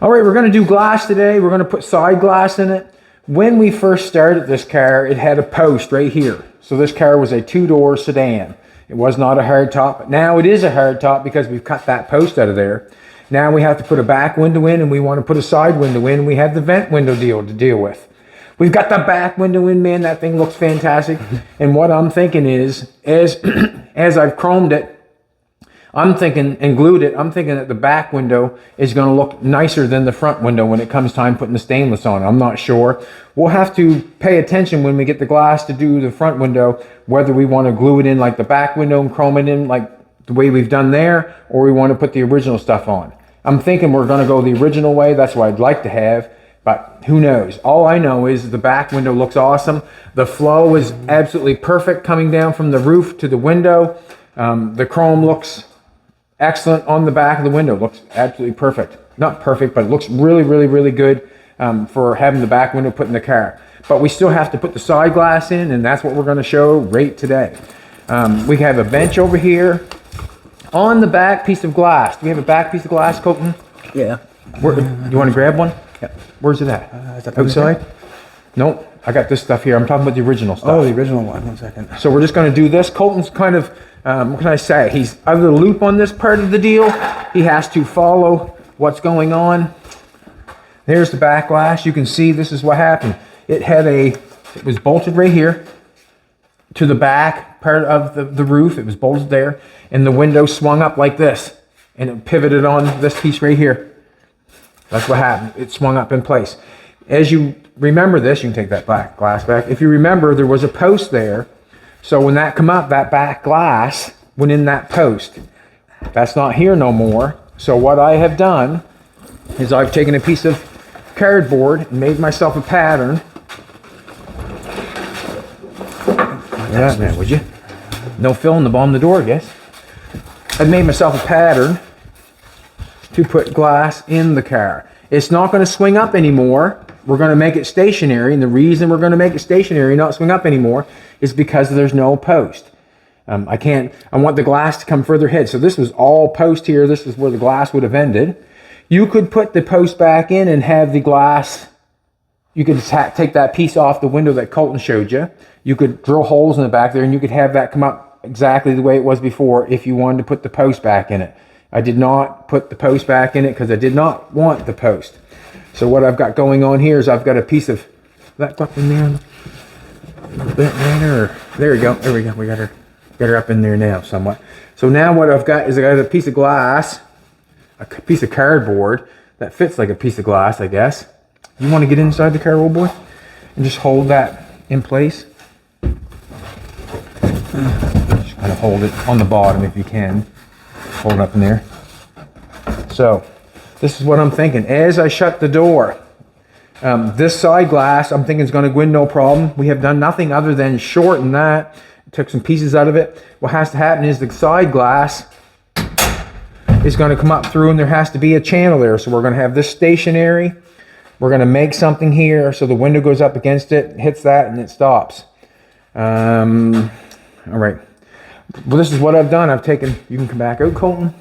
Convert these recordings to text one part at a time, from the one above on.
All right, we're going to do glass today. We're going to put side glass in it. When we first started this car, it had a post right here. So this car was a two-door sedan. It was not a hardtop, but now it is a hardtop because we've cut that post out of there. Now we have to put a back window in, and we want to put a side window in. We have the vent window deal to deal with. We've got the back window in, man. That thing looks fantastic. And what I'm thinking is, as I've chromed it, I'm thinking, and glued it, I'm thinking that the back window is going to look nicer than the front window when it comes time putting the stainless on. I'm not sure. We'll have to pay attention when we get the glass to do the front window, whether we want to glue it in like the back window and chrome it in like the way we've done there, or we want to put the original stuff on. I'm thinking we're going to go the original way. That's what I'd like to have, but who knows? All I know is the back window looks awesome. The flow is absolutely perfect coming down from the roof to the window. The chrome looks excellent on the back of the window. Looks absolutely perfect. Not perfect, but it looks really, really, really good for having the back window put in the car. But we still have to put the side glass in, and that's what we're going to show right today. We have a bench over here on the back piece of glass. Do we have a back piece of glass, Colton? Yeah. Where, you want to grab one? Yeah. Where's it at? Outside? Nope. I got this stuff here. I'm talking about the original stuff. Oh, the original one. 1 second. So we're just going to do this. Colton's kind of, what can I say? He's out of the loop on this part of the deal. He has to follow what's going on. There's the back glass. You can see this is what happened. It was bolted right here to the back part of the roof. It was bolted there. And the window swung up like this. And it pivoted on this piece right here. That's what happened. It swung up in place. As you remember this, you can take that back glass back. If you remember, there was a post there. So when that come up, that back glass went in that post. That's not here no more. So what I have done is I've taken a piece of cardboard and made myself a pattern. Yeah, man, would you? No fill in the bottom of the door, I guess. I've made myself a pattern to put glass in the car. It's not going to swing up anymore. We're going to make it stationary, and the reason we're going to make it stationary, not swing up anymore, is because there's no post. I want the glass to come further ahead. So this was all post here. This is where the glass would have ended. You could put the post back in and have the glass, you could take that piece off the window that Colton showed you. You could drill holes in the back there, and you could have that come up exactly the way it was before if you wanted to put the post back in it. I did not put the post back in it because I did not want the post. So what I've got going on here is I've got a piece of that up in there. A little bit later. There we go. There we go. We got her up in there now somewhat. So now what I've got is I got a piece of glass, a piece of cardboard that fits like a piece of glass, I guess. You want to get inside the car, old boy, and just hold that in place. Just kind of hold it on the bottom if you can. Hold it up in there. So this is what I'm thinking. As I shut the door, this side glass, I'm thinking is going to go in no problem. We have done nothing other than shorten that. Took some pieces out of it. What has to happen is the side glass is going to come up through, and there has to be a channel there. So we're going to have this stationary. We're going to make something here so the window goes up against it, hits that, and it stops. All right. Well, this is what I've done. I've taken, you can come back out, Colton.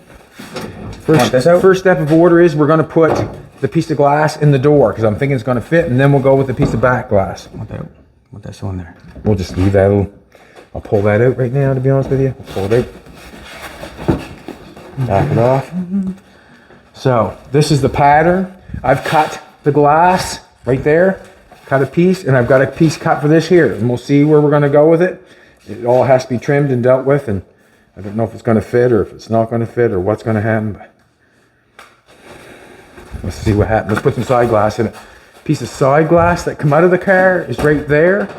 First step of order is we're going to put the piece of glass in the door because I'm thinking it's going to fit, and then we'll go with the piece of back glass. What that's on there? We'll just leave that. I'll pull that out right now, to be honest with you. I'll pull it out. Back it off. So this is the pattern. I've cut the glass right there. Cut a piece, and I've got a piece cut for this here, and we'll see where we're going to go with it. It all has to be trimmed and dealt with, and I don't know if it's going to fit or if it's not going to fit or what's going to happen. But let's see what happens. Let's put some side glass in it. Piece of side glass that come out of the car is right there.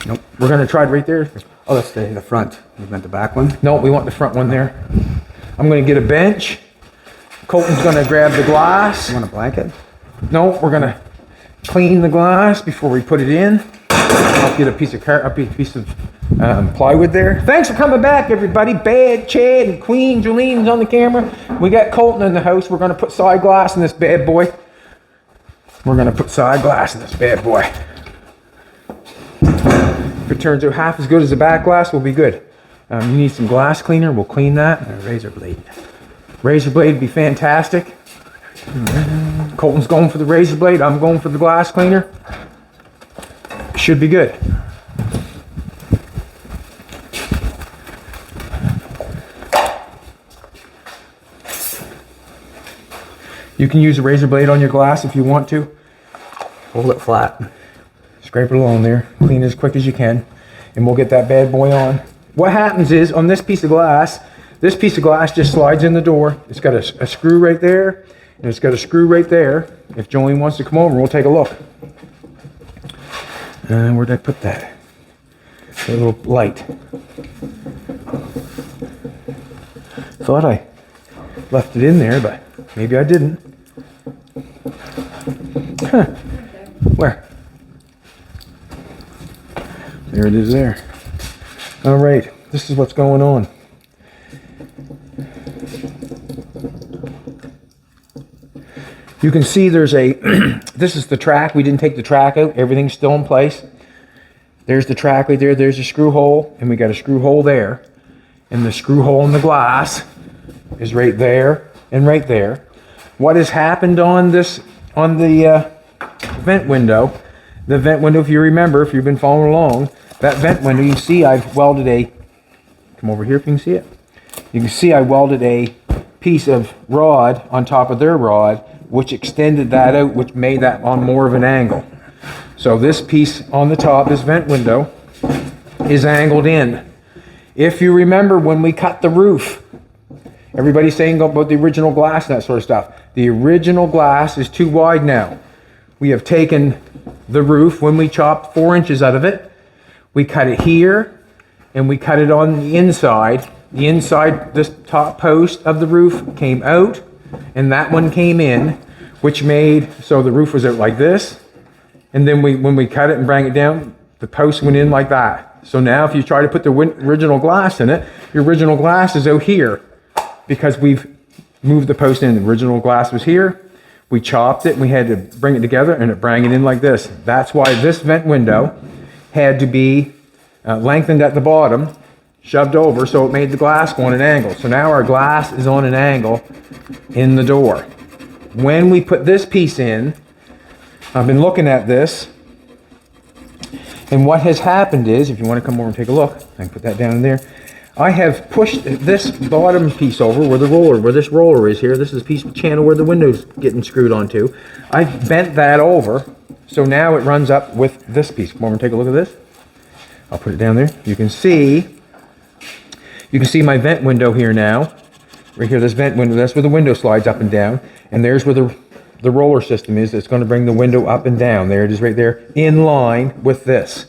Nope. We're going to try it right there. Oh, that's the front. You meant the back one? No, we want the front one there. I'm going to get a bench. Colton's going to grab the glass. You want a blanket? No, we're going to clean the glass before we put it in. I'll get a piece of plywood there. Thanks for coming back, everybody. Bad Chad and Queen Jolene's on the camera. We got Colton in the house. We're going to put side glass in this bad boy. We're going to put side glass in this bad boy. If it turns out half as good as the back glass, we'll be good. You need some glass cleaner. We'll clean that. And a razor blade. Razor blade would be fantastic. Colton's going for the razor blade. I'm going for the glass cleaner. Should be good. You can use a razor blade on your glass if you want to. Hold it flat. Scrape it along there. Clean it as quick as you can. And we'll get that bad boy on. What happens is, on this piece of glass just slides in the door. It's got a screw right there. And it's got a screw right there. If Jolene wants to come over, we'll take a look. And where'd I put that? A little light. Thought I left it in there, but maybe I didn't. Huh. Where? There it is there. All right, this is what's going on. You can see there's a, this is the track. We didn't take the track out. Everything's still in place. There's the track right there. There's a screw hole, and we got a screw hole there. And the screw hole in the glass is right there and right there. What has happened on this, on the vent window, the vent window, if you remember, if you've been following along, that vent window, you can see I've welded a, come over here if you can see it. You can see I welded a piece of rod on top of their rod, which extended that out, which made that on more of an angle. So this piece on the top, this vent window, is angled in. If you remember when we cut the roof, everybody's saying about the original glass and that sort of stuff. The original glass is too wide now. We have taken the roof, when we chopped 4 inches out of it, we cut it here, and we cut it on the inside. The inside, this top post of the roof came out, and that one came in, which made, so the roof was out like this, and then when we cut it and bring it down, the post went in like that. So now if you try to put the original glass in it, your original glass is out here, because we've moved the post in. The original glass was here, we chopped it, and we had to bring it together, and it brought it in like this. That's why this vent window had to be lengthened at the bottom, shoved over, so it made the glass go on an angle. So now our glass is on an angle in the door. When we put this piece in, I've been looking at this, and what has happened is, if you want to come over and take a look, I can put that down in there. I have pushed this bottom piece over where this roller is here. This is a piece of channel where the window's getting screwed onto. I've bent that over, so now it runs up with this piece. Come over and take a look at this. I'll put it down there. You can see my vent window here now. Right here, this vent window, that's where the window slides up and down. And there's where the roller system is. It's going to bring the window up and down. There it is right there, in line with this.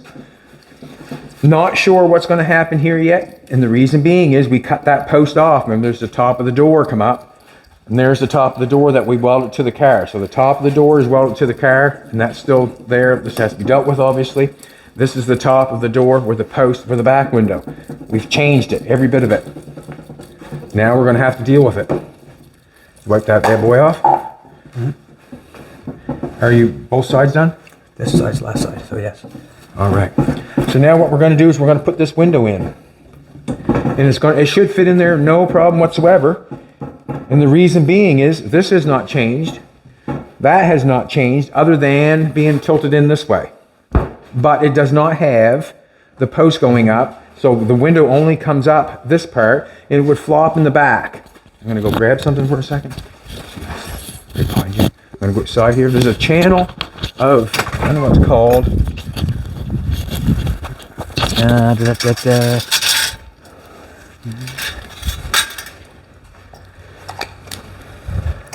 Not sure what's going to happen here yet. And the reason being is we cut that post off. Remember, there's the top of the door come up. And there's the top of the door that we welded to the car. So the top of the door is welded to the car, and that's still there. This has to be dealt with, obviously. This is the top of the door where the post for the back window. We've changed it, every bit of it. Now we're going to have to deal with it. Wipe that bad boy off. Are you both sides done? This side's last side, so yes. All right. So now what we're going to do is we're going to put this window in. And it should fit in there, no problem whatsoever. And the reason being is this has not changed. That has not changed, other than being tilted in this way. But it does not have the post going up, so the window only comes up this part, and it would flop in the back. I'm going to go grab something for a second. Right behind you. I'm going to go outside here. There's a channel of, I don't know what it's called.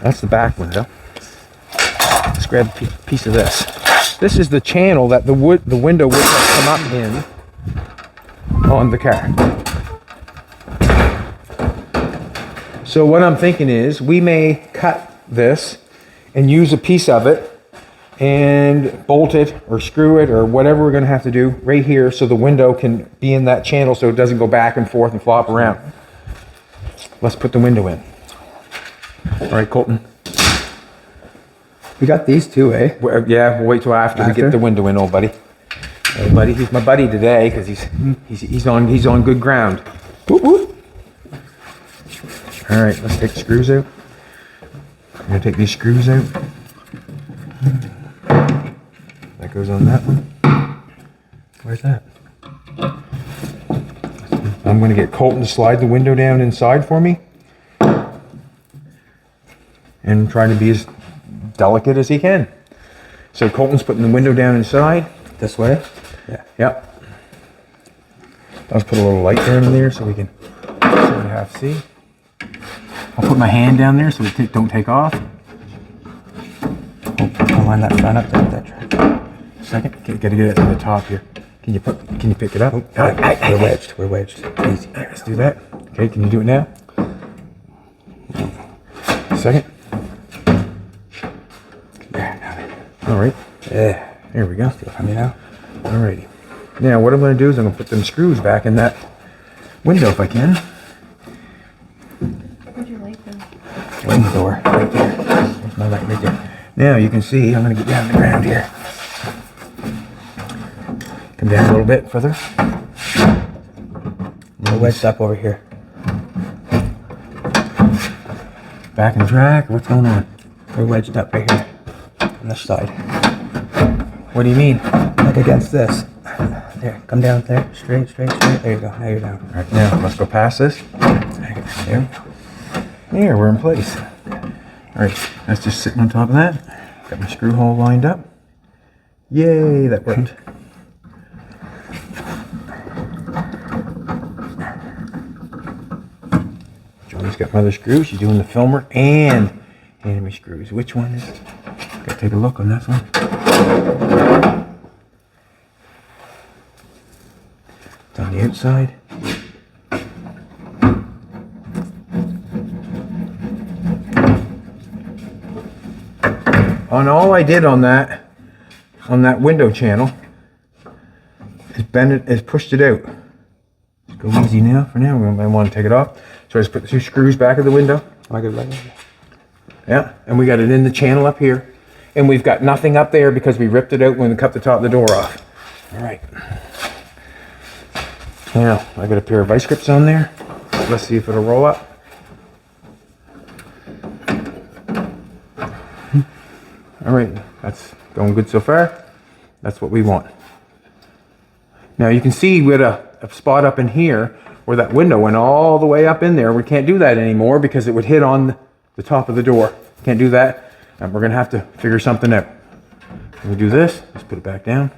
That's the back window. Let's grab a piece of this. This is the channel that the window would have come up in on the car. So what I'm thinking is we may cut this and use a piece of it and bolt it or screw it or whatever we're going to have to do right here so the window can be in that channel so it doesn't go back and forth and flop around. Let's put the window in. All right, Colton. We got these two, eh? Yeah, we'll wait till after we get the window in, old buddy. Hey, buddy, he's my buddy today because he's on good ground. Whoop, whoop. All right, let's take the screws out. I'm gonna take these screws out. That goes on that one. Where's that? I'm gonna get Colton to slide the window down inside for me. And trying to be as delicate as he can. So Colton's putting the window down inside. This way? Yeah. Yep. Let's put a little light down in there so we can sort of half see. I'll put my hand down there so it don't take off. I'll line that front up there with that track. Second, gotta get it to the top here. Can you pick it up? We're wedged. We're wedged. Easy. Let's do that. Okay, can you do it now? Second. All right. Yeah. Here we go. Steal from you now. Alrighty. Now what I'm going to do is I'm going to put them screws back in that window if I can. Where'd you light them? In the door. Right there. There's my light right there. Now you can see I'm going to get down on the ground here. Come down a little bit further. We're wedged up over here. Back in track. What's going on? We're wedged up right here. On this side. What do you mean? Like against this. There. Come down there. Straight, straight, straight. There you go. Now you're down. All right, now let's go past this. There. There, we're in place. All right, that's just sitting on top of that. Got my screw hole lined up. Yay, that worked. Joey's got my other screws. She's doing the filmer and handing me screws. Which one is it? Gotta take a look on this one. It's on the outside. And all I did on that window channel is bend it, is pushed it out. Let's go easy now. For now, we might want to take it off. So I just put the two screws back of the window. Am I good right? Yeah, and we got it in the channel up here. And we've got nothing up there because we ripped it out when we cut the top of the door off. All right. Now, I got a pair of vice grips on there. Let's see if it'll roll up. All right, that's going good so far. That's what we want. Now you can see we had a spot up in here where that window went all the way up in there. We can't do that anymore because it would hit on the top of the door. Can't do that, and we're gonna have to figure something out. When we do this, let's put it back down.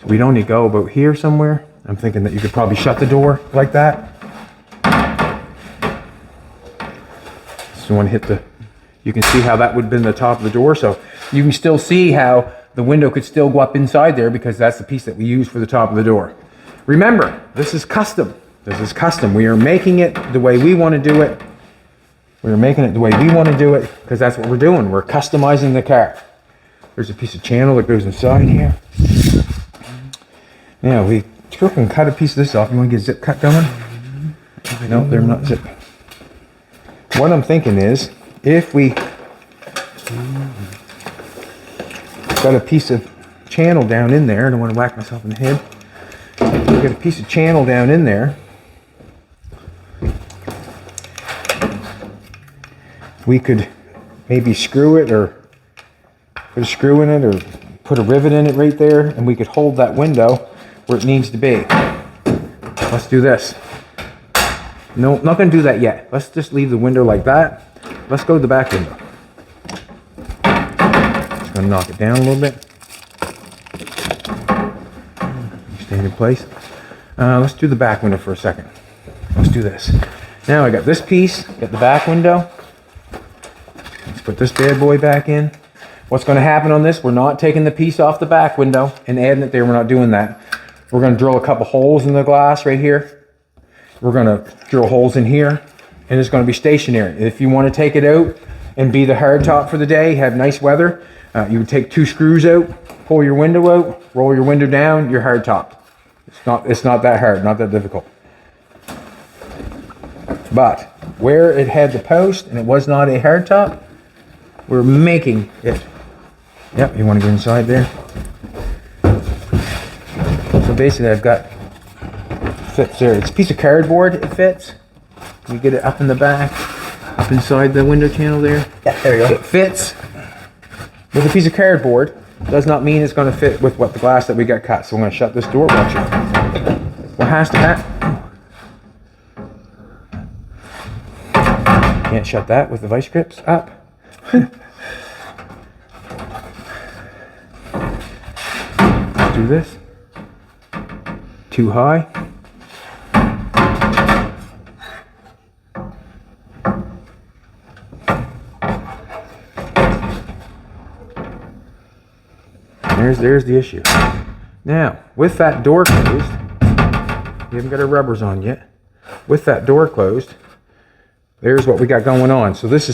So we don't need to go about here somewhere. I'm thinking that you could probably shut the door like that. So when you hit the, you can see how that would have been the top of the door. So you can still see how the window could still go up inside there because that's the piece that we use for the top of the door. Remember, this is custom. This is custom. We are making it the way we want to do it. We're making it the way we want to do it because that's what we're doing. We're customizing the car. There's a piece of channel that goes inside here. Now we can cut a piece of this off. You want to get a zip cut going? No, they're not zip. What I'm thinking is, if we got a piece of channel down in there, I don't want to whack myself in the head. If we got a piece of channel down in there, we could maybe screw it or put a screw in it or put a rivet in it right there, and we could hold that window where it needs to be. Let's do this. No, not going to do that yet. Let's just leave the window like that. Let's go to the back window. Just going to knock it down a little bit. Stay in place. Let's do the back window for a second. Let's do this. Now I got this piece, got the back window. Let's put this bad boy back in. What's going to happen on this, we're not taking the piece off the back window and adding it there. We're not doing that. We're going to drill a couple holes in the glass right here. We're going to drill holes in here, and it's going to be stationary. If you want to take it out and be the hard top for the day, have nice weather, you would take two screws out, pull your window out, roll your window down, you're hard topped. It's not that hard, not that difficult. But where it had the post and it was not a hard top, we're making it. Yep, you want to get inside there. So basically I've got, fits there. It's a piece of cardboard, it fits. You get it up in the back. up inside the window channel there. Yeah, there we go. It fits with a piece of cardboard. Does not mean it's going to fit with what the glass that we got cut. So I'm going to shut this door. Watch it. What has to happen? Can't shut that with the vice grips up. Let's do this. Too high. There's the issue. Now, with that door closed, we haven't got our rubbers on yet. With that door closed, there's what we got going on. So this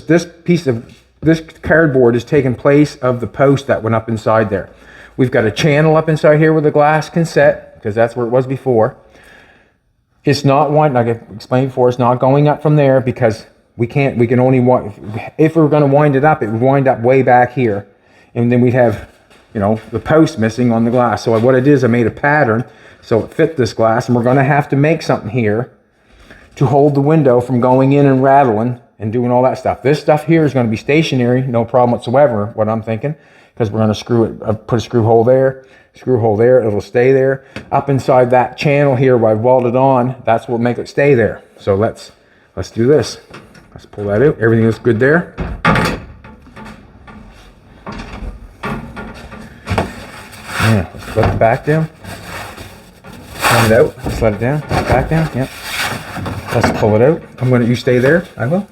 cardboard is taking place of the post that went up inside there. We've got a channel up inside here where the glass can set, because that's where it was before. It's not one, like I explained before, it's not going up from there because we can only if we were going to wind it up, it would wind up way back here. And then we'd have, you know, the post missing on the glass. So what I did is I made a pattern so it fit this glass, and we're going to have to make something here to hold the window from going in and rattling and doing all that stuff. This stuff here is going to be stationary, no problem whatsoever, what I'm thinking, because we're going to screw it, put a screw hole there, it'll stay there. Up inside that channel here where I've welded on, that's what will make it stay there. So let's do this. Let's pull that out. Everything looks good there. Yeah, let's let the back down. Turn it out. Let's let it down. Back down. Yep. Let's pull it out. You stay there. I will.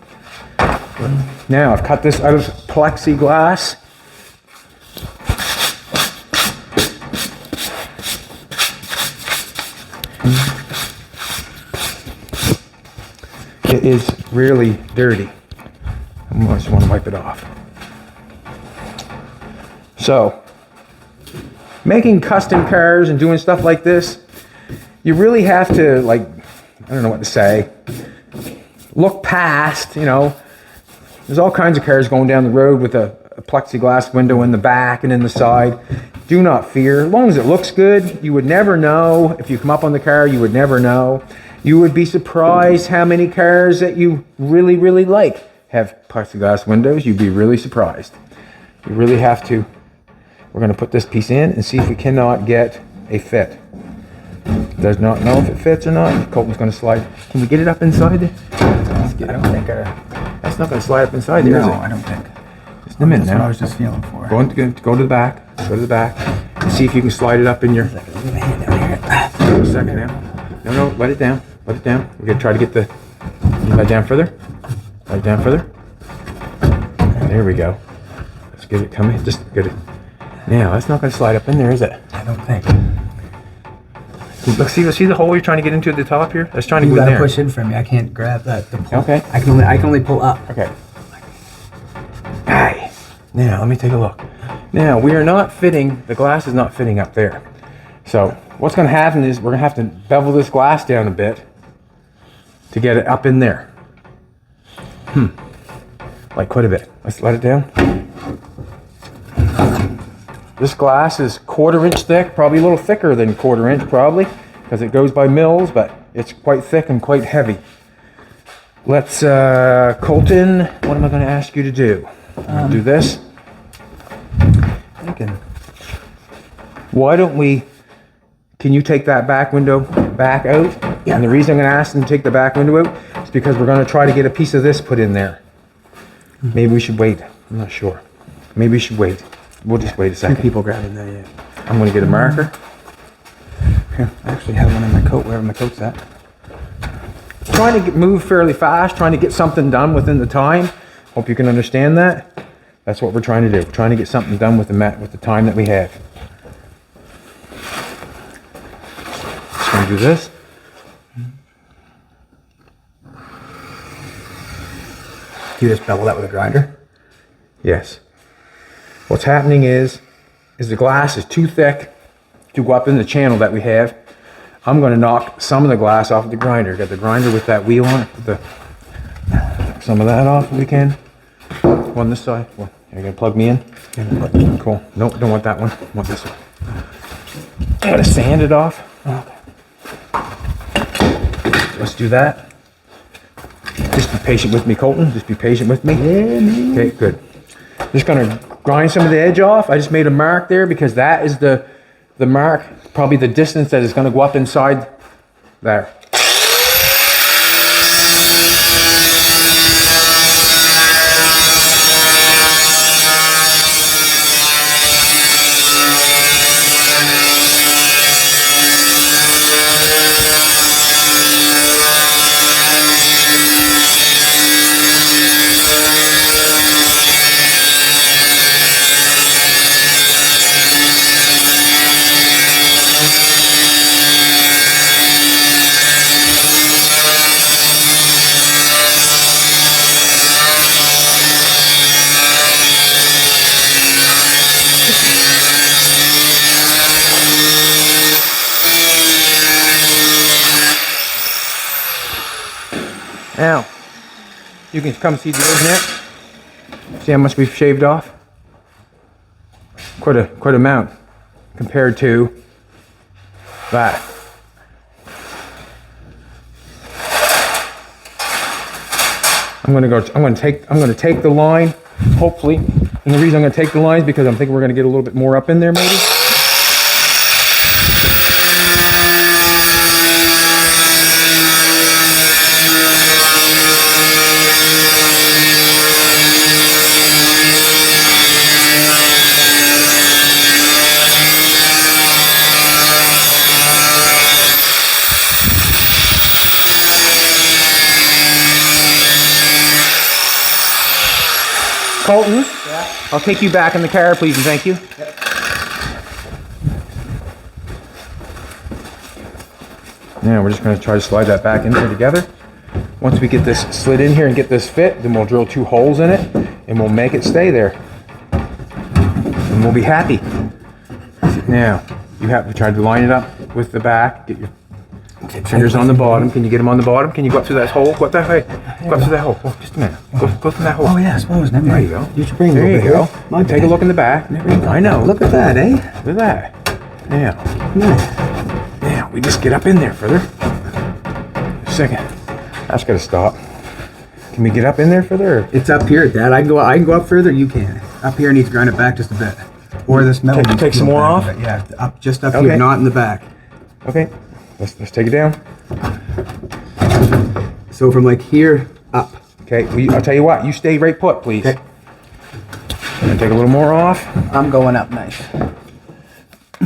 Now I've cut this out of plexiglass. It is really dirty. I just want to wipe it off. So, making custom cars and doing stuff like this, you really have to, like, I don't know what to say, look past, you know, there's all kinds of cars going down the road with a plexiglass window in the back and in the side. Do not fear. As long as it looks good, you would never know. If you come up on the car, you would never know. You would be surprised how many cars that you really, really like have plexiglass windows. You'd be really surprised. You really have to. We're going to put this piece in and see if we cannot get a fit. Does not know if it fits or not. Colton's going to slide. Can we get it up inside there? I don't think That's not going to slide up inside there, is it? No, I don't think. Just a minute That's what I now. was just feeling for. Go to the back. Go to the back. And see if you can slide it up in your... Leave my hand down here. A second now. No, let it down. Let it down. We're going to try to get the... Let it down further. Let it down further. There we go. Let's get it coming. Just get it. Now, that's not going to slide up in there, is it? I don't think. Look, see the hole you're trying to get into at the top here? That's trying to You go in gotta there. push in for me. I can't grab that. The pull. Okay. I can only pull up. Okay. Aye. Now, let me take a look. Now, we are not fitting, the glass is not fitting up there. So, what's going to happen is we're going to have to bevel this glass down a bit to get it up in there. Like quite a bit. Let's let it down. This glass is 1/4 inch thick, probably a little thicker than 1/4 inch probably, because it goes by mils, but it's quite thick and quite heavy. Let's, Colton, what am I going to ask you to do? Do this. Thinking. Why don't we, can you take that back window back out? Yeah. And the reason I'm going to ask them to take the back window out is because we're going to try to get a piece of this put in there. Maybe we should wait. I'm not sure. Maybe we should wait. We'll just wait a second. Two people grabbing that, yeah. I'm going to get a marker. Here, I actually have one in my coat, wherever my coat's at. Trying to move fairly fast, trying to get something done within the time. Hope you can understand that. That's what we're trying to do. We're trying to get something done with the time that we have. Just going to do this. You just bevel that with a grinder? Yes. What's happening is the glass is too thick to go up in the channel that we have. I'm going to knock some of the glass off of the grinder. Got the grinder with that wheel on it. Knock some of that off if we can. One this side. Well, you're going to plug me in? Cool. Nope, don't want that one. I want this one. I'm going to sand it off. Okay. Let's do that. Just Be patient with me, Colton. Just be patient with me. Yeah, man. Okay, good. Just gonna grind some of the edge off. I just made a mark there because that is the mark, probably the distance that is gonna go up inside there. Now, you can come see the edge net. See how much we've shaved off? Quite a amount compared to that. I'm gonna take the line, hopefully. And the reason I'm gonna take the line is because I'm thinking we're gonna get a little bit more up in there maybe. Colton, yeah. I'll take you back in the car, please, and thank you. Yep. Now we're just going to try to slide that back in there together. Once we get this slid in here and get this fit, then we'll drill 2 holes in it, and we'll make it stay there. And we'll be happy. Now, you have to try to line it up with the back. Get your fingers on the bottom. Can you get them on the bottom? Can you go up through that hole? Go up that way. Go up through that hole. Oh, just a minute. Go through that hole. Oh yeah, I suppose. Never There you go. You should bring There you go. My Take a look in the back. I know. Look at that, eh? Look at that. Now, Nice. now we just get up in there further. A second. That's got to stop. Can we get up in there further? Or? It's up here, Dad. I can go up further. You can. Up here, I need to grind it back just a bit. Or this metal. Take some more off? Yeah, just up Okay. here, not in the back. Okay. Let's take it down. So from like here up. Okay. I'll tell you what. You stay right put, please. Okay. And take a little more off. I'm going up nice.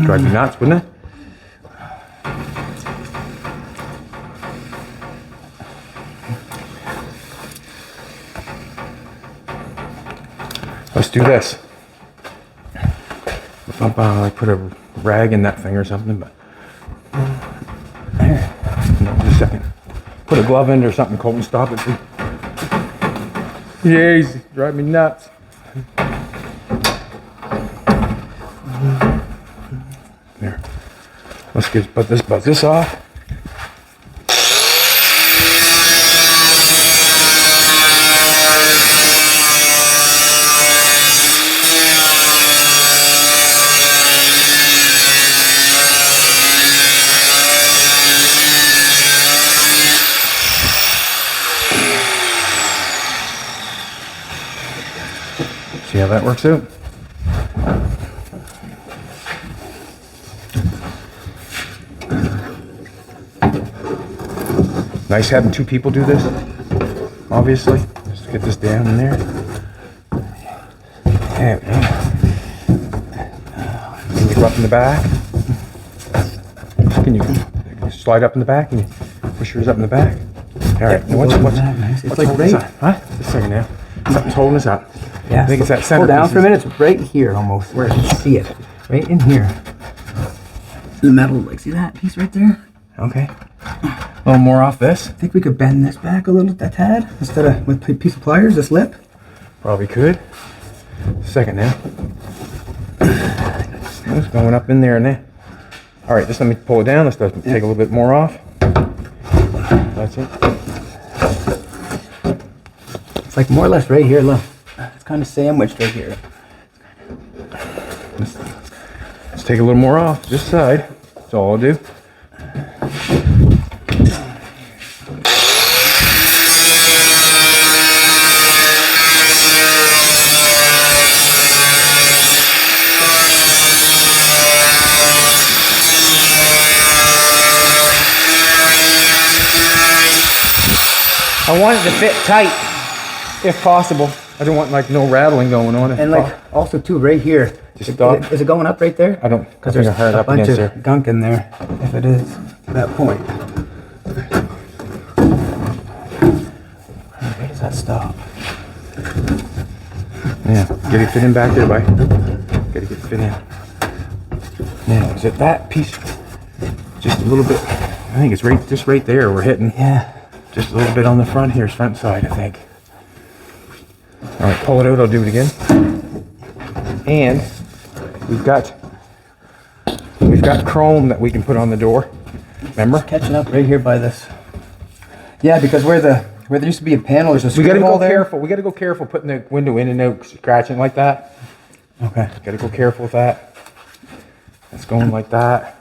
Drive you nuts, wouldn't it? Let's do this. If I put a rag in that thing or something, but no, just a second. Put a glove in or something, Colton. Stop it. Jeez, drive me nuts. There. Let's buzz this off. See how that works out? Nice having 2 people do this, obviously. Just to get this down in there. There we go. Can you go up in the back? Can you slide up in the back? Can you push yours up in the back? All right. Now It's like right. Huh? Just a second now. Something's holding us up. Yeah. I think it's that center. Pull down for a minute. It's right here almost. Where you see it. Right in here. The metal, like, see that piece right there? Okay. A little more off this. I think we could bend this back a little, a tad, instead of with a piece of pliers, this lip. Probably could. Second now. Just going up in there and there. All right, just let me pull it down. Let's take a little bit more off. That's it. It's like more or less right here, look. It's kind of sandwiched right here. Let's take a little more off this side. That's all I'll do. I want it to fit tight, if possible. I don't want like no rattling going on. And like also too, right here. Just stop. Is it going up right there? I don't. Because there's hard a up bunch against of there. gunk in there. If it is at that point. Where does that stop? Yeah, get it fit in back there, bye. Gotta get it fit in. Now, is it that piece? Just a little bit. I think it's just right there. We're hitting. Yeah. Just a little bit on the front here, front side, I think. All right, pull it out. I'll do it again. And we've got chrome that we can put on the door. Remember? It's catching up right here by this. Yeah, because where there used to be a panel, there's a We gotta screw go hole there. careful. We gotta go careful putting the window in and out, scratching like that. Okay. Gotta go careful with that. It's going like that.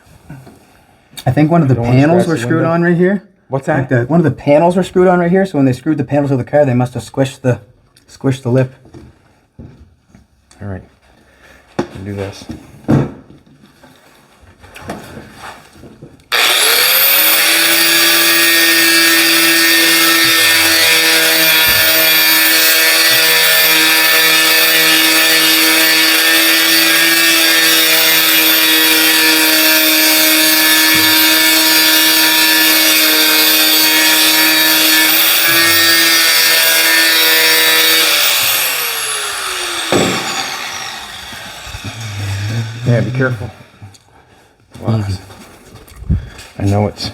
I think one of the Don't wanna panels scratch were the screwed window. on right here. What's that? Like one of the panels were screwed on right here. So when they screwed the panels of the car, they must have squished the lip. All right. We'll do this. Yeah, be careful. Wow. I know it's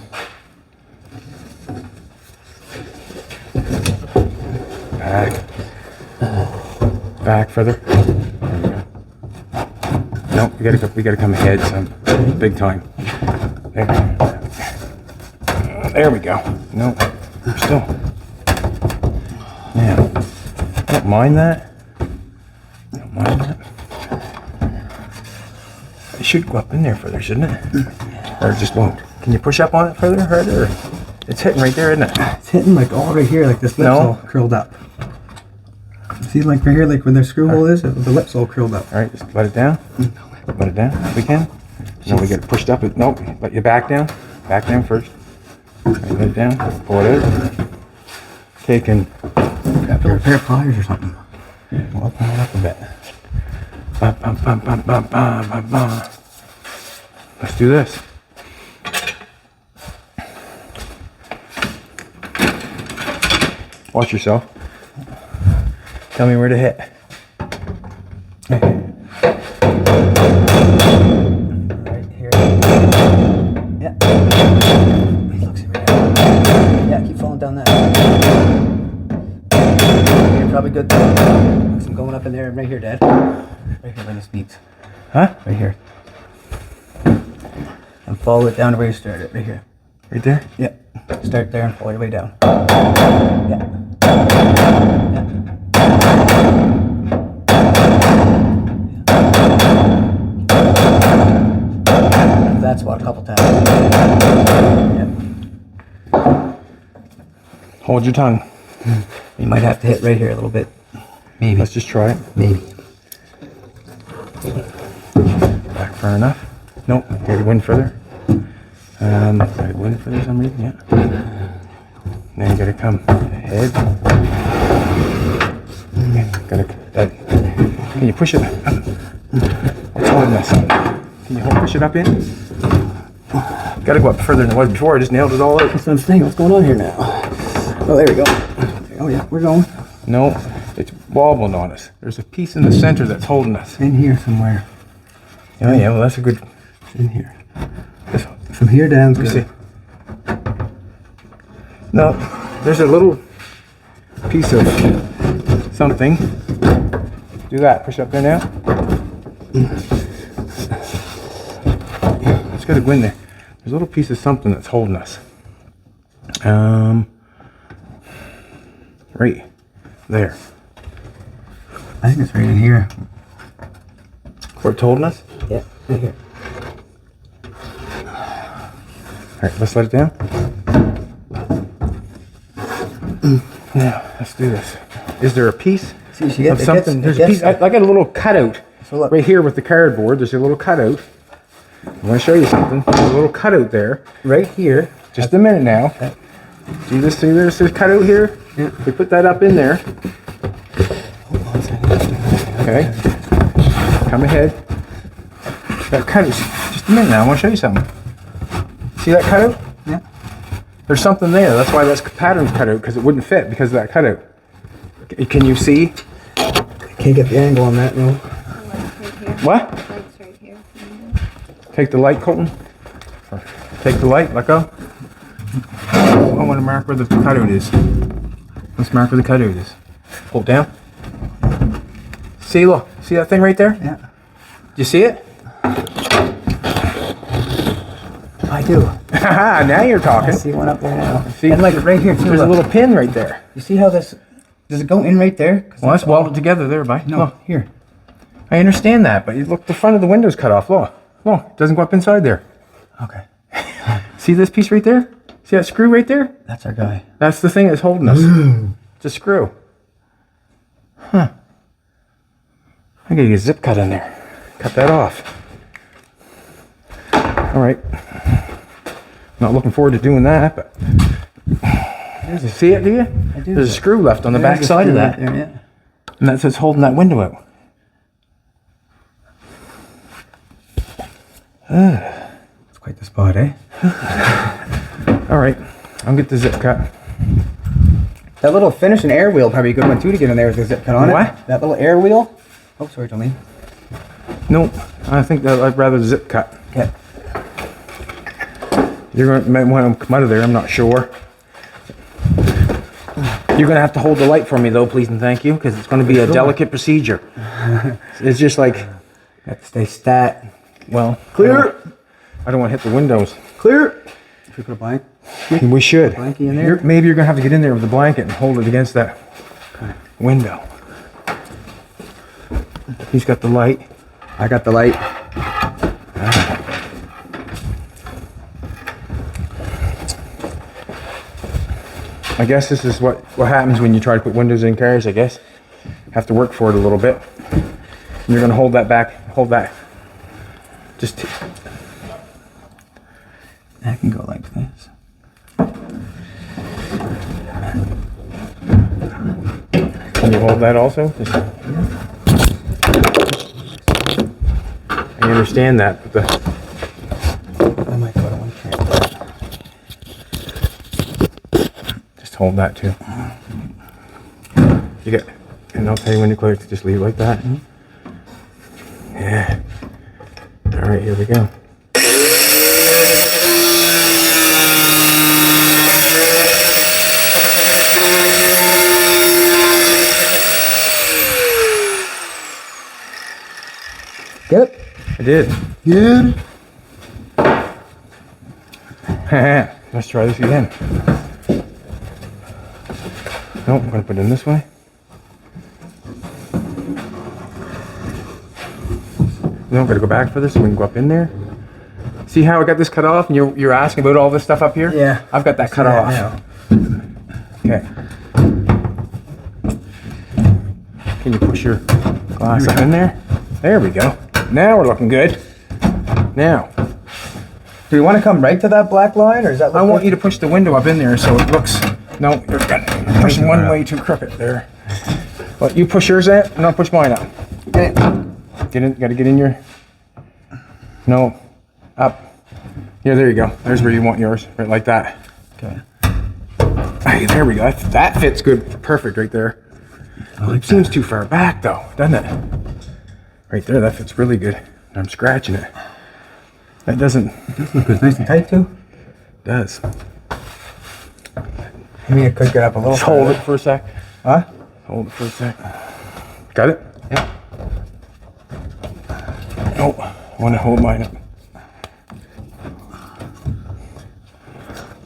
back further. There we go. No, we gotta come ahead some big time. There we go. No, still. Yeah. Don't mind that. Don't mind that. It should go up in there further, shouldn't it? Or it just won't. Can you push up on it further, harder? It's hitting right there, isn't it? It's hitting like all right here, like this lip's all curled up. See, like right here, like where the screw hole is, the lip's all curled up. All right, just let it down. Let it down if we can. No, we get it pushed up. Nope, let you back down. Back down first. Right, let it down. Pull it out. Take and Grab a pair of pliers or something. Well, pull it up a bit. Bum, bum, bum, bum, bum, bum, bum, bum. Let's do this. Watch yourself. Tell me where to hit. Right here. Yeah. Look, see right here. Yeah, keep falling down that. You're probably good there. I'm going up in there, right here, Dad. Right here where this meets. Huh? Right here. And follow it down to where you started, right here. Right there? Yeah. Start there and follow your way down. Yeah. That spot a couple times. Yeah. Hold your tongue. You might have to hit right here a little bit. Maybe. Let's just try it. Maybe. Back far enough. Nope. Gotta go in further. Gotta go in further for some reason, yeah. Then you gotta come ahead. Can you push it up? What's holding this? Can you push it up in? Gotta go up further than it was before. I just nailed it all out. That's what I'm saying. What's going on here now? Oh, there we go. Oh, yeah, we're going. No, it's wobbling on us. There's a piece in the center that's holding us. In here somewhere. Oh, yeah, well, that's a good. In here. This one. From here down. Let me see. No, there's a little piece of something. Do that. Push up there now. It's got to go in there. There's a little piece of something that's holding us. Right there. I think it's right in here. Where it's holding us? Yeah, right here. All right, let's let it down. Now, let's do this. Is there a piece of something? There's a piece. I got a little cutout right here with the cardboard. There's a little cutout. I'm going to show you something. There's a little cutout there. Right here. Just a minute now. See this? See this cutout here? Yeah. We put that up in there. Hold on a second. Okay. Come ahead. That cutout. Just a minute now. I want to show you something. See that cutout? Yeah. There's something there. That's why that's pattern's cut out, because it wouldn't fit because of that cutout. Can you see? Can't get the angle on that, no. What? Light's right here. Take the light, Colton. Take the light. Let go. I want to mark where the cutout is. Let's mark where the cutout is. Hold down. See, look. See that thing right there? Yeah. You see it? I do. Now you're I talking. see one up there now. See, And like right here too. there's a look. little pin right there. You see how this, does it go in right there? Well, that's welded together there, bye. No, Look. here. I understand that, but you look, the front of the window's cut off. Look. Look, it doesn't go up inside there. Okay. See this piece right there? See that screw right there? That's our guy. That's the thing that's holding us. It's a screw. Huh. I gotta get a zip cut in there. Cut that off. All right. Not looking forward to doing that, but you see it, do you? I do. There's a screw left on the back side of that, There, yeah. and that's what's holding that window out. It's quite the spot, eh? All right, I'll get the zip cut. That little finishing air wheel probably a good one too to get in there with the zip cut on it. What? That little air wheel. Oh, sorry, Tommy. Nope, I think that I'd rather zip cut. Okay. You're going to might want to come out of there. I'm not sure. You're going to have to hold the light for me, though, please and thank you, because it's going to be a delicate procedure. It's just like, Have to stay stat. well, Clear. I don't want to hit the windows. Clear. Should we put a blank? We should. Blankie in there? Maybe you're going to have to get in there with the blanket and hold it against that window. He's got the light. I got the light. I guess this is what happens when you try to put windows in cars, I guess. Have to work for it a little bit. You're going to hold that back. Hold that. Just I can go like this. Can you hold that also? I understand that, but I might go to one train. just hold that too. You get, and I'll tell you when to clear it. Just leave it like that. Yeah. All right, here we go. Get it? I did. Good. Let's try this again. Nope, I'm going to put it in this way. No, I'm going to go back for this so we can go up in there. See how I got this cut off and you're asking about all this stuff up here? Yeah. I've got that cut off. Okay. Can you push your glass up in there? There we go. Now we're looking good. Now, Do we want to come right to that black line, or is that? I want you to push the window up in there so it looks. No, you're pushing one way too crooked there. But you push yours out, and I'll push mine up. Okay. Get in. Got to get in your. No, up. Yeah, there you go. There's where you want yours, right like that. Okay. Hey, there we go. That fits good, perfect right there. It seems too far back though, doesn't it? Right there, that fits really good. I'm scratching it. That doesn't. This look good, nice and tight too. Does. Maybe it could get up a little. Just hold it for a sec. Huh? Hold it for a sec. Got it? Yeah. Nope. I want to hold mine up.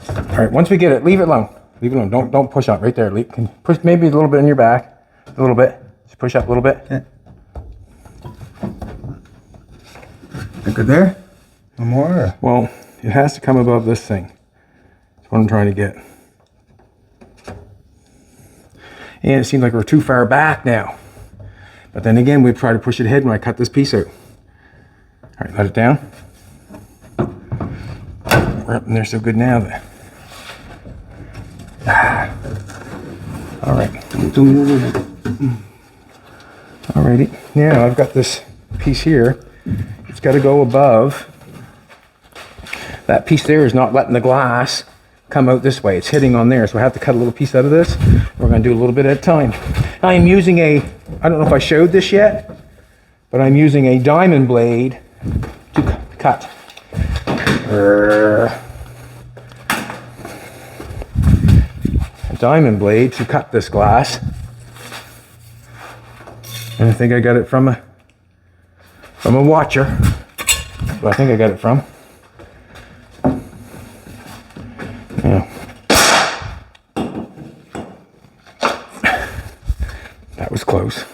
All right. Once we get it, leave it alone. Leave it alone. Don't push up. Right there. Can push maybe a little bit in your back. A little bit. Just push up a little bit. Okay. Good there? No more? Or? Well, it has to come above this thing. That's what I'm trying to get. And it seems like we're too far back now. But then again, we try to push it ahead when I cut this piece out. All right, let it down. We're up in there so good now that All right. Alrighty. Now I've got this piece here. It's got to go above. That piece there is not letting the glass come out this way. It's hitting on there, so I have to cut a little piece out of this. We're going to do a little bit at a time. I am using I don't know if I showed this yet, but I'm using a diamond blade to cut. A diamond blade to cut this glass. And I think I got it from a watcher. But I think I got it from. Yeah. That was close.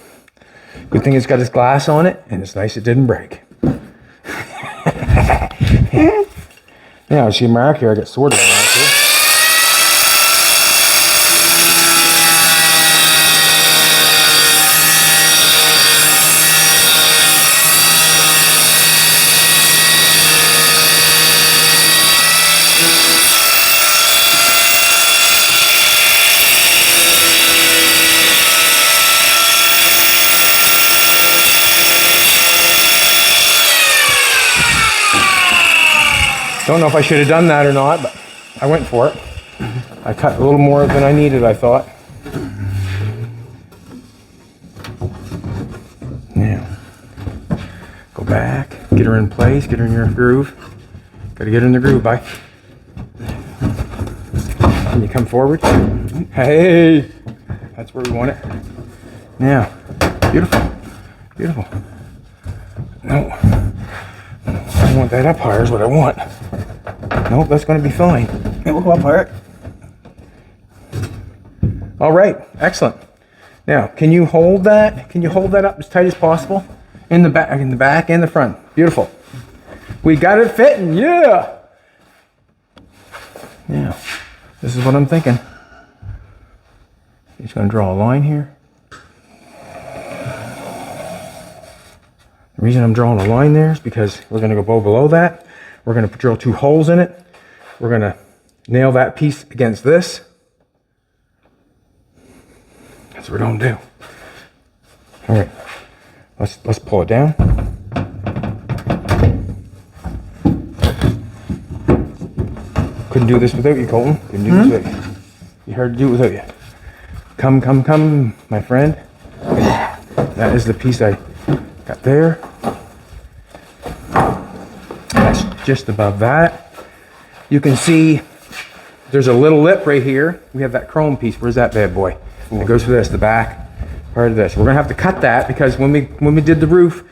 Good thing it's got its glass on it, and it's nice it didn't break. Yeah, I see a mark here. I got sorted on it. Don't know if I should have done that or not, but I went for it. I cut a little more than I needed, I thought. Now, go back, get her in place, get her in your groove. Gotta get her in the groove, bye. Can you come forward? Hey, that's where we want it. Now, beautiful, beautiful. No, I want that up higher is what I want. Nope, that's going to be fine. It will go up higher. All right, excellent. Now, can you hold that? Can you hold that up as tight as possible? In the back and the front. Beautiful. We got it fitting, yeah. Now, this is what I'm thinking. Just going to draw a line here. The reason I'm drawing a line there is because we're going to go below that. We're going to drill 2 holes in it. We're going to nail that piece against this. That's what we're going to do. All right, let's pull it down. Couldn't do this without you, Colton. Couldn't do this without you. You heard to do it without you. Come, my friend. That is the piece I got there. That's just above that. You can see there's a little lip right here. We have that chrome piece. Where's that bad boy? It goes for this, the back part of this. We're gonna have to cut that because when we did the roof,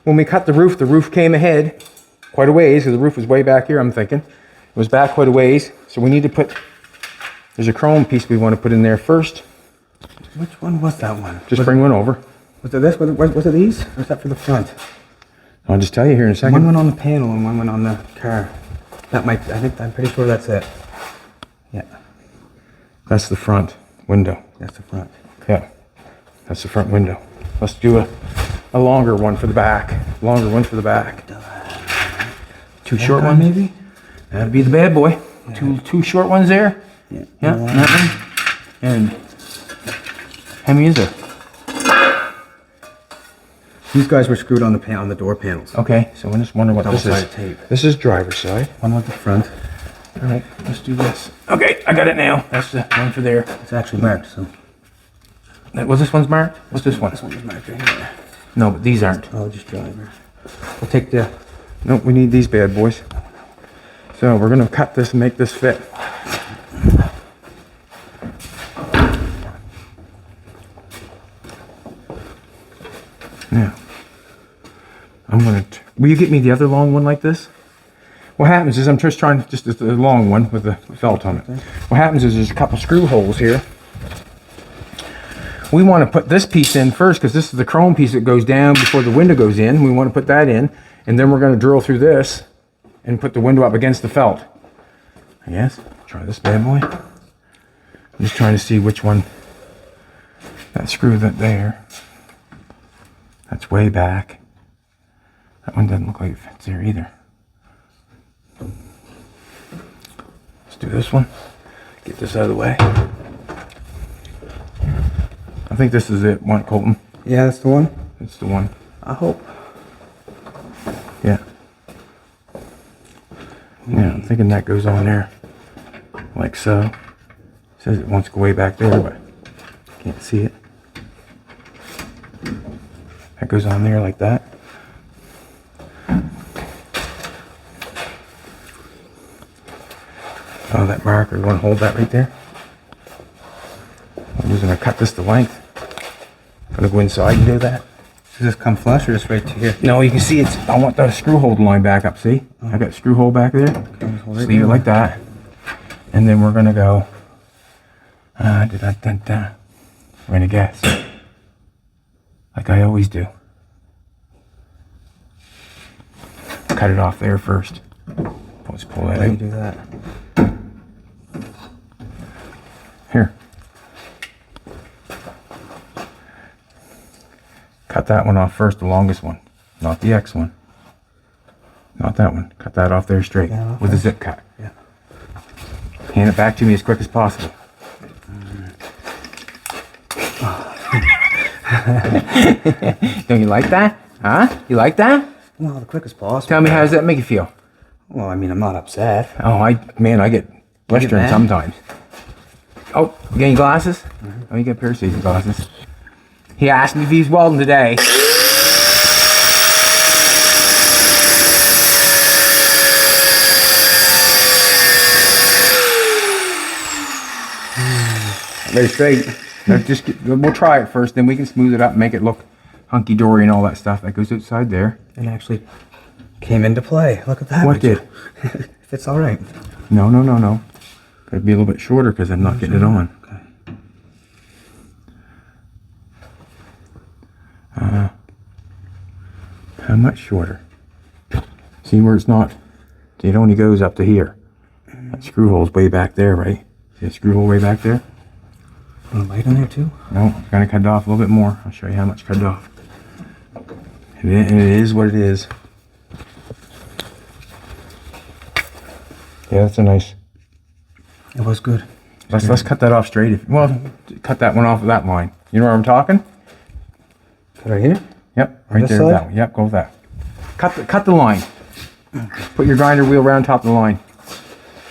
when we cut the roof came ahead quite a ways, because the roof was way back here, I'm thinking. It was back quite a ways. So we need to put, there's a chrome piece we want to put in there first. Which one was that one? Just bring one over. Was it this? Was it these? Or is that for the front? I'll just tell you here in a second. One went on the panel and one went on the car. That might, I'm pretty sure that's it. Yeah. That's the front window. That's the front. Yeah, that's the front window. Let's do a longer one for the back. Longer one for the back. 2 short ones maybe? That'd be the bad boy. Yeah. Two short ones there. Yeah. Yeah, that one. And how many is there? These guys were screwed on the door panels. Okay, so I just wonder what this is. Tape. This is driver's side. One with the front. All right, let's do this. Okay, I got it now. That's the one for there. It's actually marked, so. Was this one's marked? What's this one? This one is marked right here. No, but these aren't. Oh, just driver. We'll take the... Nope, we need these bad boys. So we're gonna cut this and make this fit. Now, will you get me the other long one like this? What happens is I'm just trying, just the long one with the felt on it. What happens is there's a couple screw holes here. We want to put this piece in first because this is the chrome piece that goes down before the window goes in. We want to put that in, and then we're going to drill through this and put the window up against the felt. I guess. Try this bad boy. I'm just trying to see which one. That screw there. That's way back. That one doesn't look like it fits there either. Let's do this one. Get this out of the way. I think this is it, one, Colton. Yeah, that's the one. It's the one. I hope. Yeah. Yeah, I'm thinking that goes on there. Like so. It says it wants to go way back there, but can't see it. That goes on there like that. Oh, that marker, you want to hold that right there? I'm just going to cut this to length. I'm going to go inside and do that. Does this come flush or just right to here? No, you can see it's, I want the screw hole line back up, see? I got screw hole back there. Just leave it like that. And then we're going to go, we're going to guess. Like I always do. Cut it off there first. Let's pull that How do you out. do that? Here. Cut that one off first, the longest one. Not the X one. Not that one. Cut that off there straight Yeah, with a zip cut. Yeah. Hand it back to me as quick as possible. Don't you like that? Huh? You like that? Well, the quickest possible. Tell me, how does that make you feel? Well, I mean, I'm not upset. Oh, I get blistering mad? sometimes. Oh, you got any glasses? Let me get a pair of safety glasses. He asked me if he's welding today. Very straight. Now we'll try it first, then we can smooth it up and make it look hunky-dory and all that stuff. That goes outside there. It actually came into play. Look at that. What did? If it's all right. No. Gotta be a little bit shorter because I'm not getting it on. Okay. How much shorter? See where it's not? See, it only goes up to here. That screw hole's way back there, right? See that screw hole way back there? A light in there too? No, gonna cut it off a little bit more. I'll show you how much cut it off. And it is what it is. Yeah, that's a nice. It was good. Let's cut that off straight. Well, cut that one off of that line. You know where I'm talking? Right here? Yep, On right this there. side? That one. Yep, go with that. Cut the line. Put your grinder wheel around top of the line.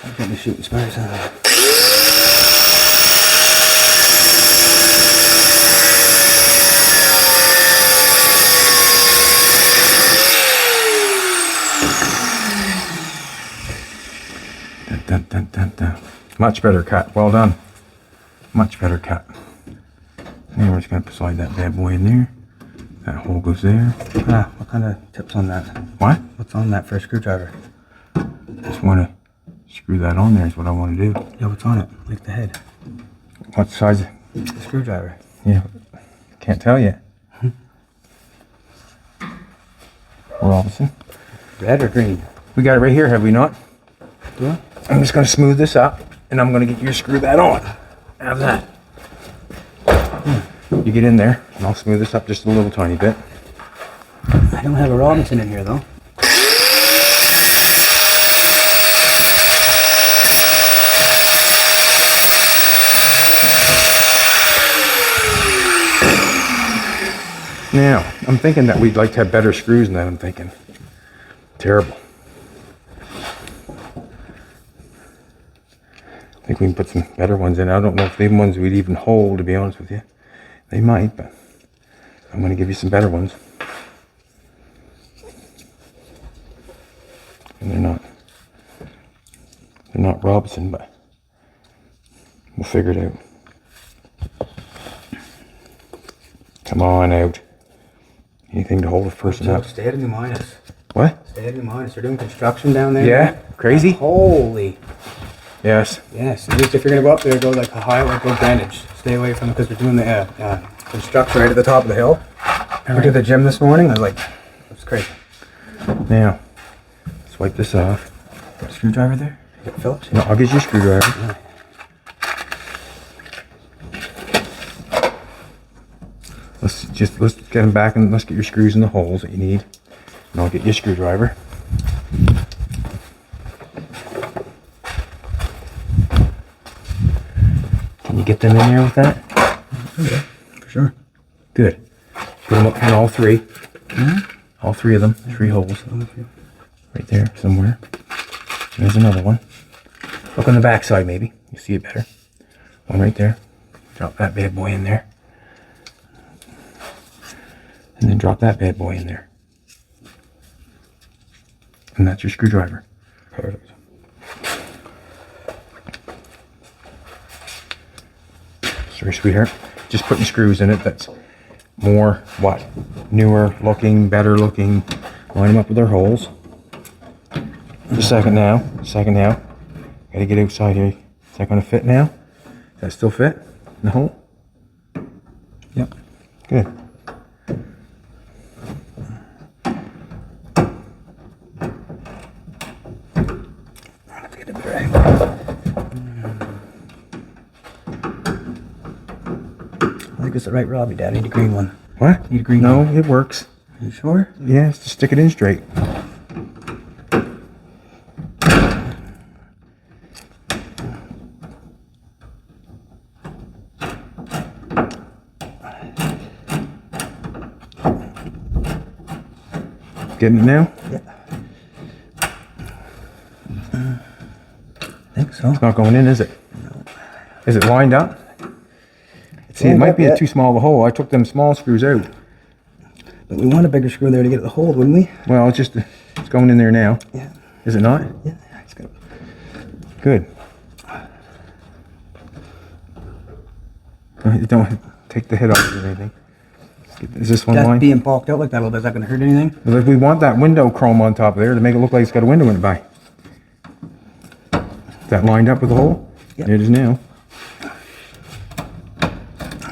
I'm getting the shooting spurs out of it. Dun. Much better cut. Well done. Much better cut. Now we're just going to slide that bad boy in there. That hole goes there. What kind of tips on that? What? What's on that for a screwdriver? Just want to screw that on there is what I want to do. Yeah, what's on it? Like the head. What size? The screwdriver. Yeah. Can't tell yet. Robinson. Red or green? We got it right here, have we not? Do I? I'm just going to smooth this up and I'm going to get you to screw that on. How's that? You get in there and I'll smooth this up just a little tiny bit. I don't have a Robinson in here though. Now, I'm thinking that we'd like to have better screws than that, I'm thinking. Terrible. I think we can put some better ones in. I don't know if the ones we'd even hold, to be honest with you. They might, but I'm going to give you some better ones. And they're not Robinson, but we'll figure it out. Come on out. Anything to hold a person up. Stay at a new minus. What? Stay at a new minus. They're doing construction down there. Yeah? Crazy? Holy. Yes. Yes. At least if you're going to go up there, go like a high or go drainage. Stay away from it because they're doing the construction right at the top of the hill. I went to the gym this morning. I was like, that's crazy. Now, let's wipe this off. Screwdriver there? You got Phillips? No, I'll get you a screwdriver. Let's get them back and let's get your screws in the holes that you need. And I'll get you a screwdriver. you get them in there with that? Okay, for sure. Good. Put them up in all three. Mm-hmm. All three of them. 3 holes. Right there somewhere. There's another one. Look on the back side maybe. You see it better. One right there. Drop that bad boy in there. And then drop that bad boy in there. And that's your screwdriver. Perfect. Sorry, sweetheart. Just putting screws in it that's more, what? Newer looking, better looking. Line them up with our holes. Just a second now. Gotta get outside here. Is that gonna fit now? Does that still fit in the hole? Yep. Good. Let's get a better angle. I think it's the right Robbie, Dad. I need a green one. What? Need a green No, one. it works. Are you sure? Yeah, just stick it in straight. Getting it now? Yeah. I think so. It's not going in, is it? No. Is it lined up? See, it might be too small of a hole. I took them small screws out. But we want a bigger screw there to get it the hole, wouldn't we? Well, it's going in there now. Yeah. Is it not? Yeah, it's good. Good. Don't take the head off or anything. Is this one That line? being bulked out like that a little bit, is that going to hurt anything? Well, if we want that window chrome on top of there to make it look like it's got a window in it by. Is that lined up with the hole? Yep. There it is now.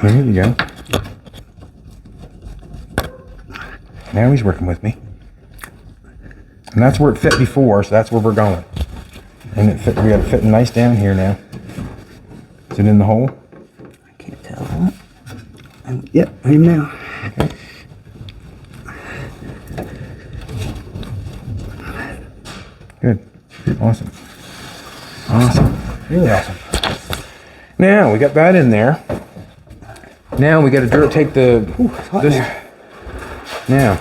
There you go. Now he's working with me. And that's where it fit before, so that's where we're going. And it fit, we got it fitting nice down here now. Is it in the hole? I can't tell. Yep, I am now. Okay. Good. Awesome. Awesome. Really awesome. Now we got that in there. Now we got to take the It's hot in there. Now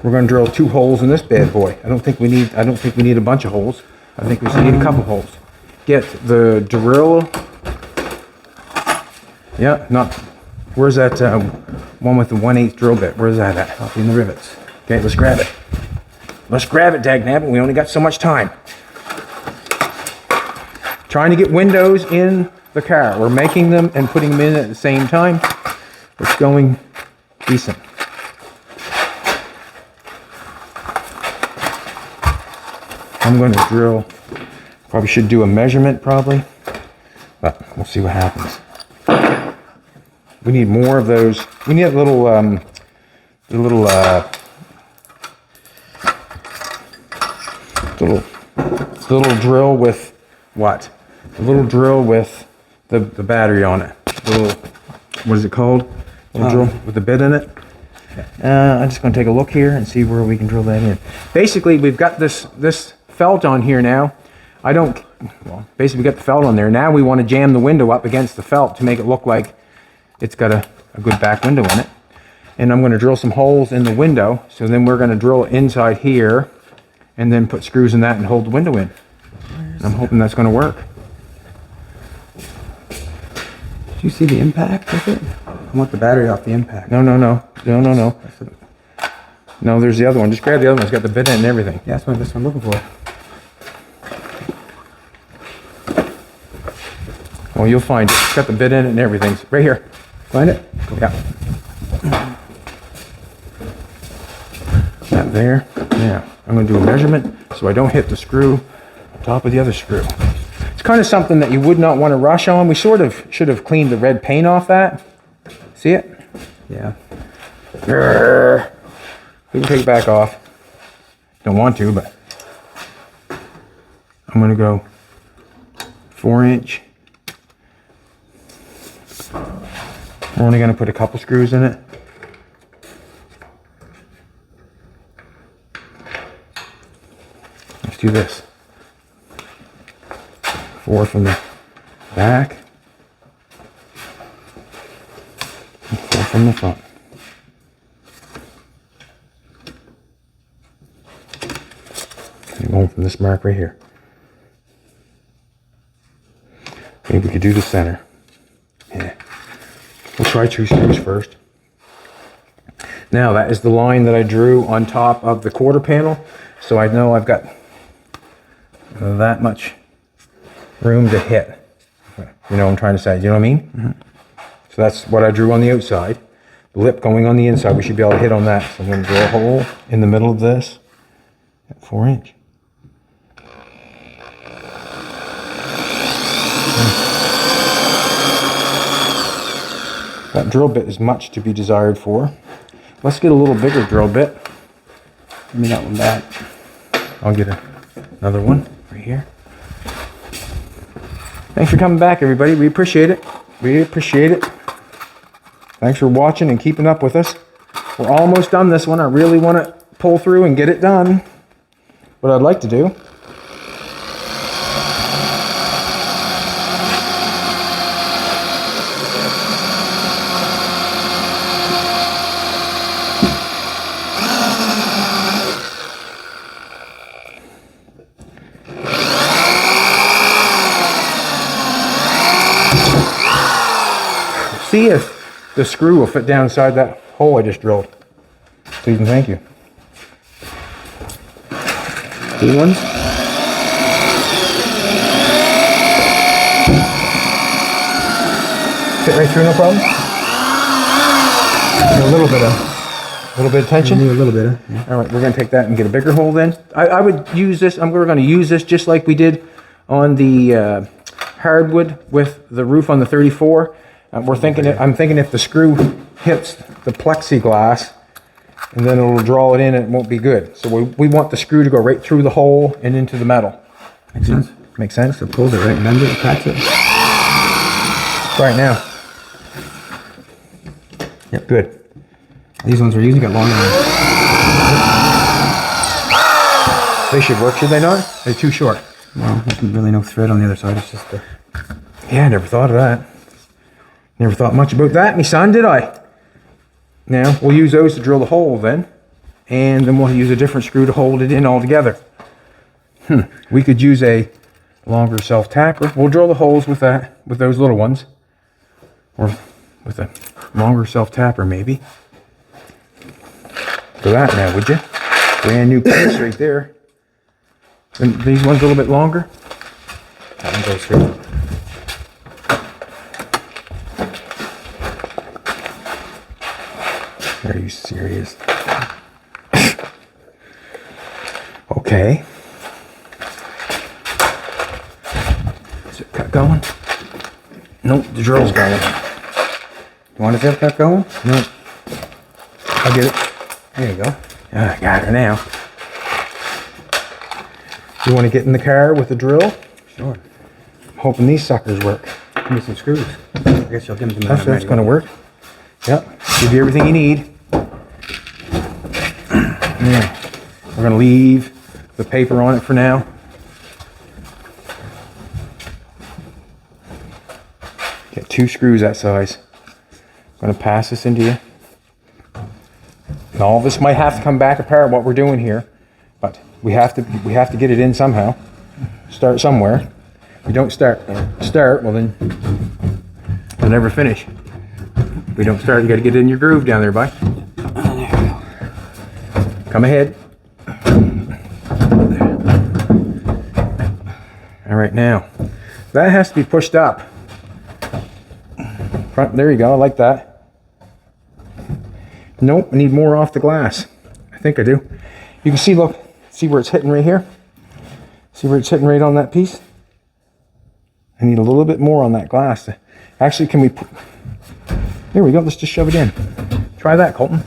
we're going to drill 2 holes in this bad boy. I don't think we need a bunch of holes. I think we just need a couple holes. Get the drill. Yeah, not. Where's that one with the 1/8 drill bit? Where's that at? Up in the rivets. Okay, let's grab it. Let's grab it, dagnabbit. We only got so much time. Trying to get windows in the car. We're making them and putting them in at the same time. It's going decent. I'm going to drill. Probably should do a measurement probably, but we'll see what happens. We need more of those. We need a little, little drill with what? A little drill with the battery on it. The little, what is it called? Little drill with the bit in it. I'm just going to take a look here and see where we can drill that in. Basically, we've got this felt on here now. Basically we got the felt on there. Now we want to jam the window up against the felt to make it look like it's got a good back window in it. And I'm going to drill some holes in the window. So then we're going to drill inside here and then put screws in that and hold the window in. And I'm hoping that's going to work. Do you see the impact with it? I want the battery off the impact. No. No, there's the other one. Just grab the other one. It's got the bit in it and everything. Yeah, that's what I'm looking for. Well, you'll find it. It's got the bit in it and everything. It's right here. Find it? Yeah. That there. Yeah. I'm going to do a measurement so I don't hit the screw on top of the other screw. It's kind of something that you would not want to rush on. We sort of should have cleaned the red paint off that. See it? Yeah. We can take it back off. Don't want to, but I'm going to go 4-inch. We're only going to put a couple screws in it. Let's do this. 4 from the back. from the front. And going from this mark right here. Maybe we could do the center. Yeah. We'll try 2 screws first. Now that is the line that I drew on top of the quarter panel. So I know I've got that much room to hit. You know what I'm trying to say, do you know what I mean? Mm-hmm. So that's what I drew on the outside. The lip going on the inside, we should be able to hit on that. So I'm going to drill a hole in the middle of this at 4 inch. That drill bit is much to be desired for. Let's get a little bigger drill bit. Give me that one back. I'll get another one right here. Thanks for coming back, everybody. We appreciate it. We appreciate it. Thanks for watching and keeping up with us. We're almost done this one. I really want to pull through and get it done. What I'd like to do. See if the screw will fit down inside that hole I just drilled. Please and thank you. These ones. Fit right through, no problem. A little bit of tension. A little bit. Yeah. All right, we're going to take that and get a bigger hole then. I would use this. We're going to use this just like we did on the hardwood with the roof on the 34. I'm thinking if the screw hits the plexiglass, and then it'll draw it in, and it won't be good. So we want the screw to go right through the hole and into the metal. Makes sense. Makes sense. So pulls it right and bends it and cracks it. Right now. Yep. Good. These ones we're using got longer ones. They should work, should they not? They're too short. Well, there's really no thread on the other side. It's just the... Yeah, I never thought of that. Never thought much about that, me son, did I? Now, we'll use those to drill the hole then. And then we'll use a different screw to hold it in all together. We could use a longer self-tapper. We'll drill the holes with those little ones. Or with a longer self-tapper, maybe. For that now, would you? Brand new piece right there. And these ones a little bit longer. That one goes through. Are you serious? Okay. Is it cut going? Nope, the drill's going. You want to get that going? Nope. I'll get it. There you go. I got her now. You want to get in the car with the drill? Sure. I'm hoping these suckers work. Give me some screws. I guess you'll give them to me. That's going to work. Yep. Give you everything you need. Yeah. We're going to leave the paper on it for now. Get 2 screws that size. I'm going to pass this into you. And all of this might have to come back apart what we're doing here, but we have to get it in somehow. Start somewhere. If we don't start, well then we'll never finish. If we don't start, you got to get it in your groove down there, bud. Come ahead. All right, now that has to be pushed up. Front, there you go. I like that. Nope, I need more off the glass. I think I do. You can see, look, see where it's hitting right here? See where it's hitting right on that piece? I need a little bit more on that glass. Actually, can we put, here we go, let's just shove it in. Try that, Colton.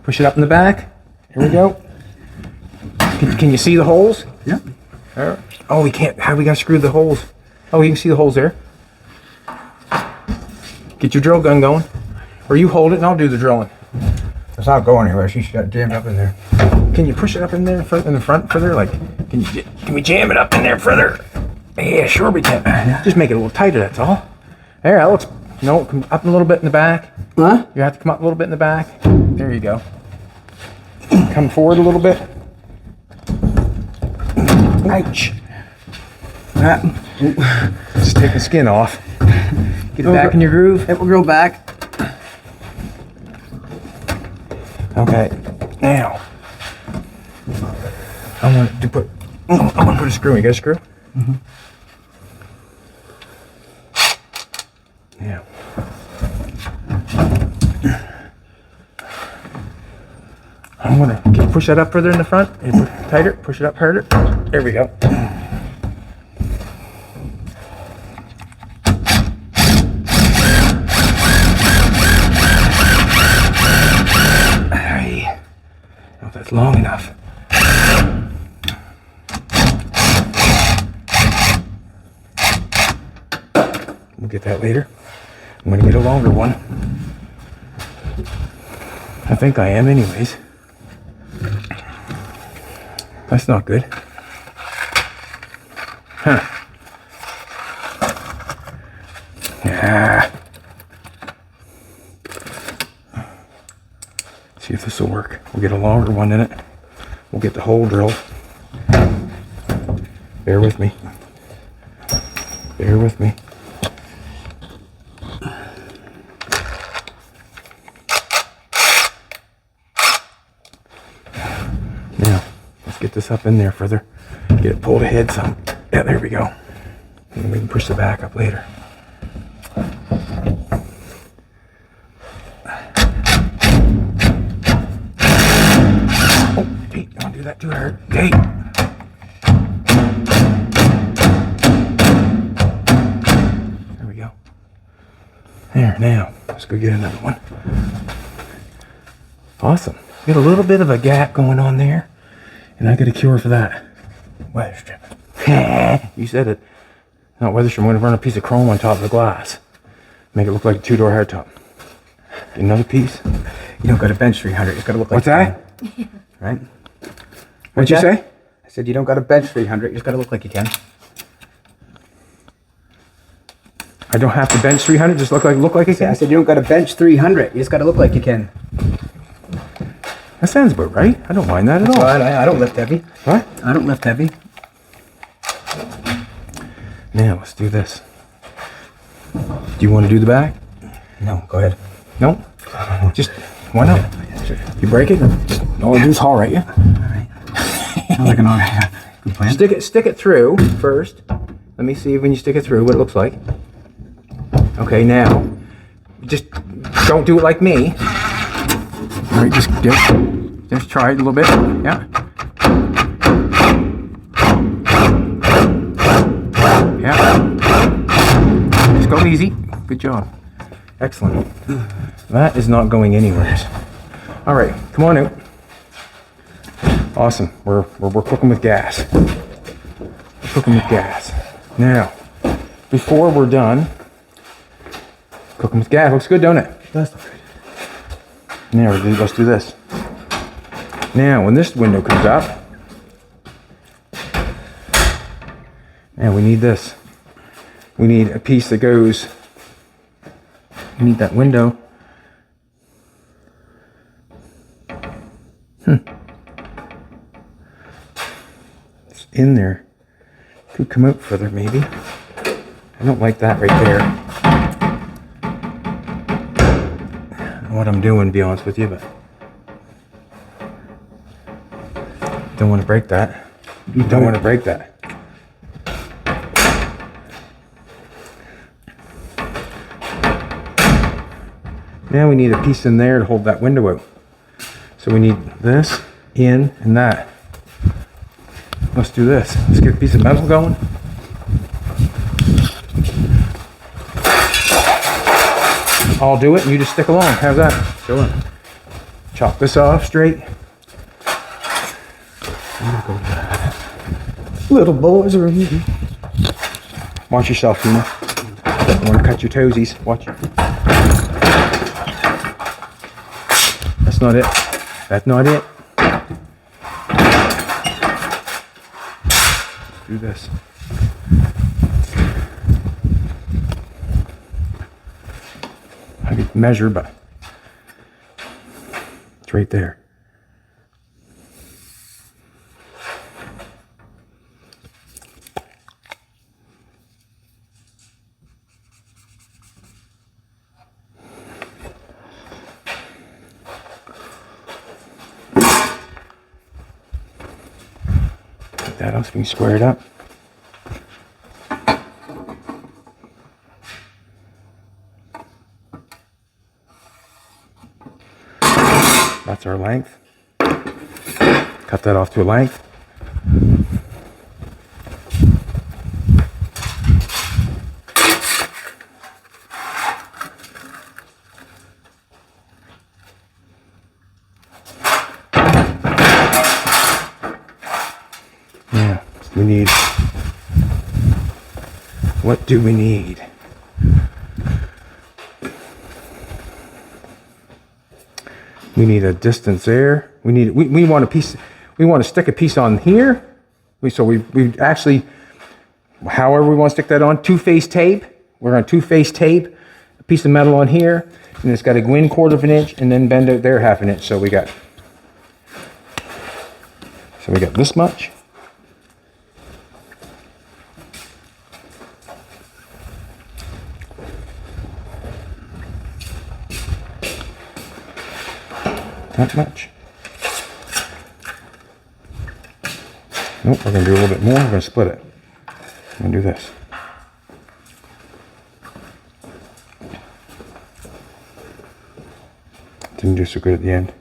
Push it up in the back. Here we go. Can you see the holes? Yeah. Oh, we can't, how do we gotta screw the holes? Oh, you can see the holes there. Get your drill gun going. Or you hold it and I'll do the drilling. It's not going anywhere. She's got jammed up in there. Can you push it up in there in the front further? Like, can we jam it up in there further? Yeah, sure we can. Just make it a little tighter, that's all. There, that looks No, come up a little bit in the back. Huh? You have to come up a little bit in the back. There you go. Come forward a little bit. Ouch. Just take the skin off. Get it back in your groove. It will grow back. Okay. Now, I want to put a screw. You got a screw? Mm-hmm. Yeah. I'm gonna push that up further in the front. Tighter. Push it up harder. There we go. That's long enough. We'll get that later. I'm gonna get a longer one. I think I am anyways. That's not good. Huh. Yeah. See if this will work. We'll get a longer one in it. We'll get the hole drilled. Bear with me. Bear with me. Now, let's get this up in there further. Get it pulled ahead some. Yeah, there we go. And we can push the back up later. Don't do that too hard. Okay. There we go. There, now, let's go get another one. Awesome. Got a little bit of a gap going on there, and I got a cure for that. Weather strip. You said it. Not weather strip. I'm going to run a piece of chrome on top of the glass. Make it look like a two-door hardtop. Get another piece. You don't got a bench 300. It's got to look like. What's that? Right? What'd you say? I said you don't got a bench 300. You just got to look like you can. I don't have to bench 300. Just look like it I can. said you don't got a bench 300. You just got to look like you can. That sounds about right. I don't mind that at all. Well, I don't lift heavy. What? I don't lift heavy. Now let's do this. Do you want to do the back? No, go ahead. No. Just why not? You break it. Just all I do is haul right. Yeah. Sounds like an alright. Good plan. Stick it through first. Let me see when you stick it through what it looks like. Okay, now just don't do it like me. All right, just try it a little bit. Yeah. Yeah. Just go easy. Good job. Excellent. That is not going anywhere. All right, come on out. Awesome. We're cooking with gas. We're cooking with gas. Now, before we're done cooking with gas, looks good, don't it? That's not good. Now let's do this. Now, when this window comes up, now we need this. We need a piece that goes. We need that window. It's in there. Could come out further, maybe. I don't like that right there. I don't know what I'm doing, to be honest with you, but don't want to break that. Don't want to break that. Now we need a piece in there to hold that window out. So we need this, in, and that. Let's do this. Let's get a piece of metal going. I'll do it and you just stick along. How's that? Go on. Chop this off straight. Little boys are easy. Watch yourself, Tina. Don't want to cut your toesies. Watch it. That's not it. That's not it. Let's do this. measure, but it's right there. Get that else being squared up. That's our length. Cut that off to a length. Yeah, we need, what do we need? We need a distance there. We want a piece. We want to stick a piece on here. So we actually, however we want to stick that on, two-face tape. We're going to two-face tape a piece of metal on here, and it's got to go in 1/4 inch and then bend out there 1/2 inch. So we got this much. That much. Nope, we're going to do a little bit more. We're going to split it. I'm going to do this. Didn't do so good at the end.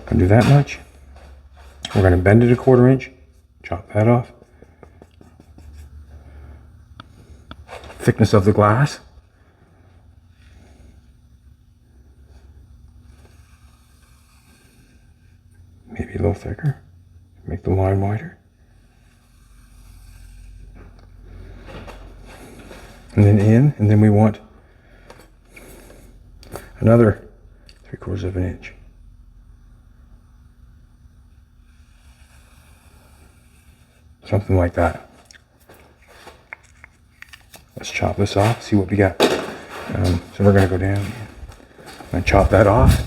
Going to do that much. We're going to bend it 1/4 inch. Chop that off. Thickness of the glass. Maybe a little thicker. Make the line wider. And then in, and then we want another 3/4 inch. Something like that. Let's chop this off, see what we got. So we're going to go down and chop that off.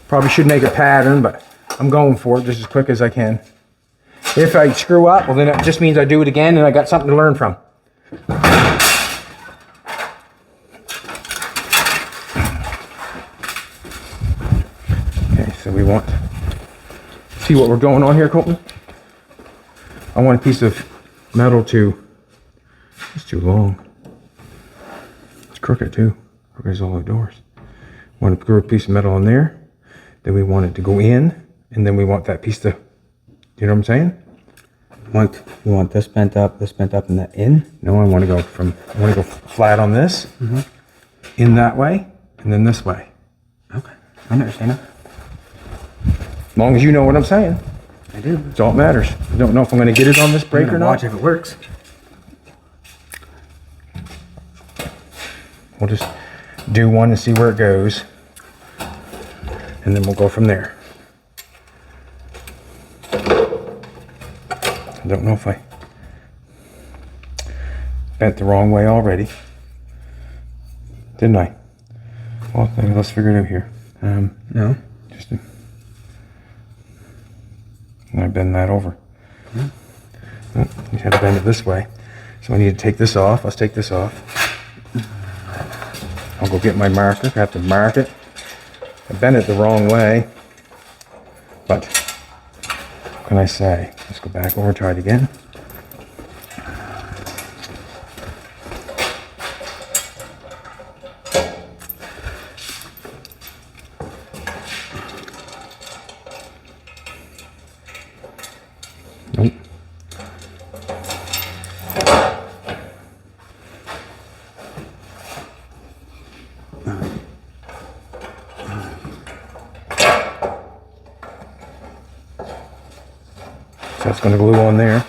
Probably should make a pattern, but I'm going for it just as quick as I can. If I screw up, well then it just means I do it again and I got something to learn from. Okay, so we want, see what we're going on here, Colton? I want a piece of metal to, it's too long. It's crooked too, crooked as all the doors. Want to put a piece of metal on there. Then we want it to go in, and then we want that piece to, you know what I'm saying? You want this bent up, and that in? No, I want to go flat on this, in that way, and then this way. Okay, I understand it. As long as you know what I'm saying. I do. That's all that matters. I don't know if I'm going to get it on this break or not. Watch if it works. We'll just do one and see where it goes. And then we'll go from there. I don't know if I bent the wrong way already. Didn't I? Well, maybe let's figure it out here. No. Just and I bend that over. Yeah. Oh, you had to bend it this way. So I need to take this off. Let's take this off. I'll go get my marker. I have to mark it. I bent it the wrong way. But what can I say? Let's go back over, try it again. Nope. So it's going to glue on there, and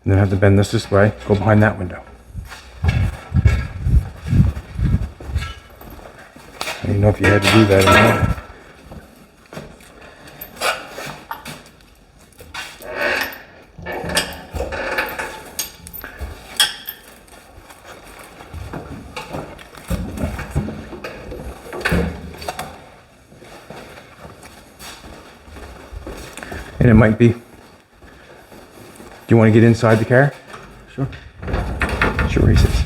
then I have to bend this way, go behind that window. I didn't know if you had to do that or not. And it might be, do you want to get inside the car? Sure. Sure, he says.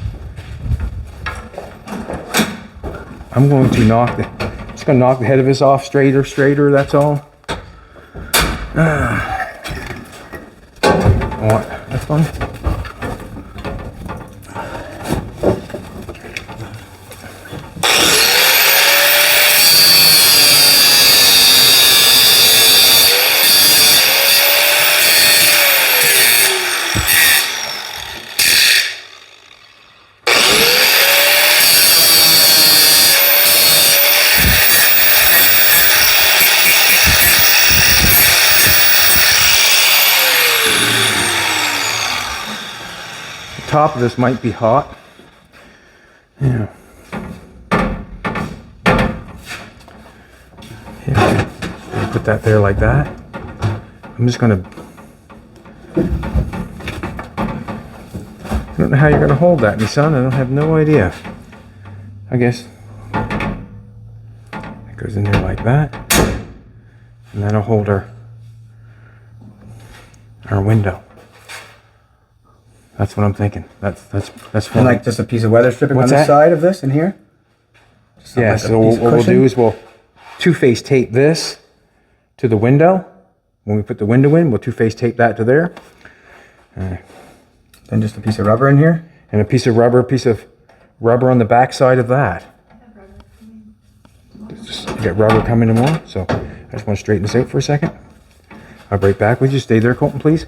I'm going to knock just going to knock the head of this off straighter, that's all. What? That's fine. Top of this might be hot. Yeah. Here, put that there like that. I'm just gonna. I don't know how you're gonna hold that, me son. I don't have no idea. I guess it goes in there like that, and that'll hold our window. That's what I'm thinking. That's fine. And like just a piece of weather stripping What's on the that? side of this in here? Yeah, like so a piece of what we'll cushion? do is we'll two-face tape this to the window. When we put the window in, we'll two-face tape that to there. Then just a piece of rubber in here? And a piece of rubber on the back side of that. Just get rubber coming in more. So I just want to straighten this out for a second. I'll be right back with you. Stay there, Colton, please.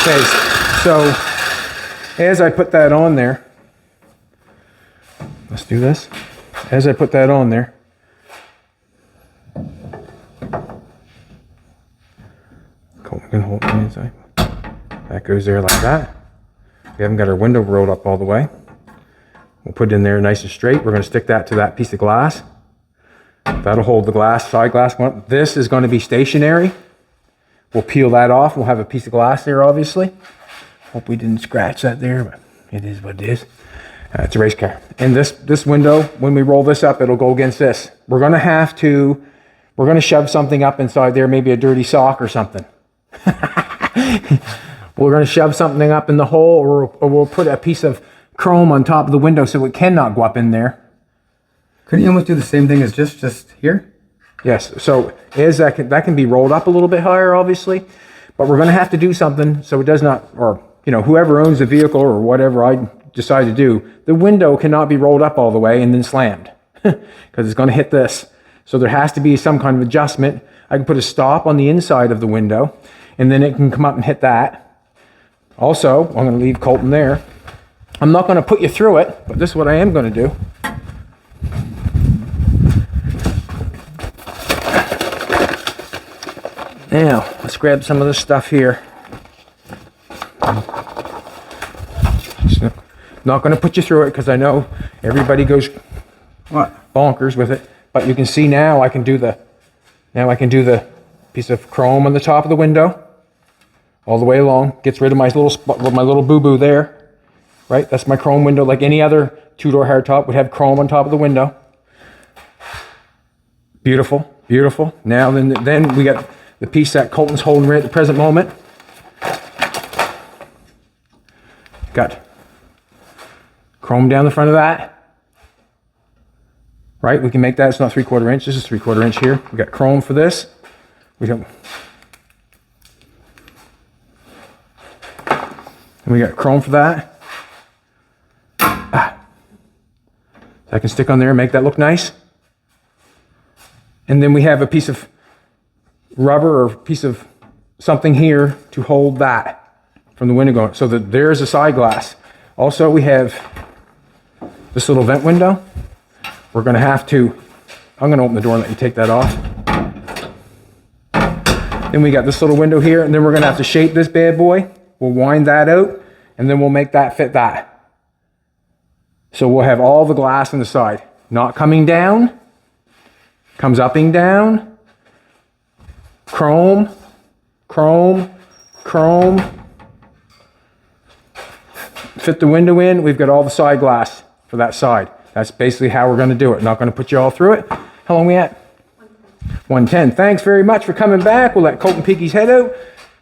Okay, so as I put that on there, let's do this. As I put that on there, Colton can hold it inside. That goes there like that. We haven't got our window rolled up all the way. We'll put it in there nice and straight. We're going to stick that to that piece of glass. That'll hold the glass, side glass. This is going to be stationary. We'll peel that off. We'll have a piece of glass there, obviously. Hope we didn't scratch that there, but it is what it is. It's a race car. And this window, when we roll this up, it'll go against this. We're going to shove something up inside there, maybe a dirty sock or something. We're going to shove something up in the hole, or we'll put a piece of chrome on top of the window so it cannot go up in there. Couldn't you almost do the same thing as just here? Yes, so as that can be rolled up a little bit higher, obviously, but we're going to have to do something so it does not, or whoever owns the vehicle or whatever I decide to do, the window cannot be rolled up all the way and then slammed because it's going to hit this. So there has to be some kind of adjustment. I can put a stop on the inside of the window, and then it can come up and hit that. Also, I'm going to leave Colton there. I'm not going to put you through it, but this is what I am going to do. Now, let's grab some of this stuff here. Not going to put you through it because I know everybody goes bonkers with it. But you can see now I can do the piece of chrome on the top of the window all the way along. Gets rid of my little boo-boo there. Right? That's my chrome window, like any other two-door hardtop would have chrome on top of the window. Beautiful, beautiful. Now then we got the piece that Colton's holding right at the present moment. Got chrome down the front of that. Right, we can make that, it's not 3/4 inch, this is 3/4 inch here. We got chrome for this. And we got chrome for that. So I can stick on there and make that look nice. And then we have a piece of rubber or piece of something here to hold that from the window going. So that there's a side glass. Also, we have this little vent window. We're going to have to, I'm going to open the door and let you take that off. Then we got this little window here, and then we're going to have to shape this bad boy. We'll wind that out, and then we'll make that fit that. So we'll have all the glass on the side, not coming down, comes upping down, chrome, chrome, chrome. Fit the window in, we've got all the side glass for that side. That's basically how we're gonna do it. Not gonna put you all through it. How long we at? 110. Thanks very much for coming back. We'll let Colton peek his head out.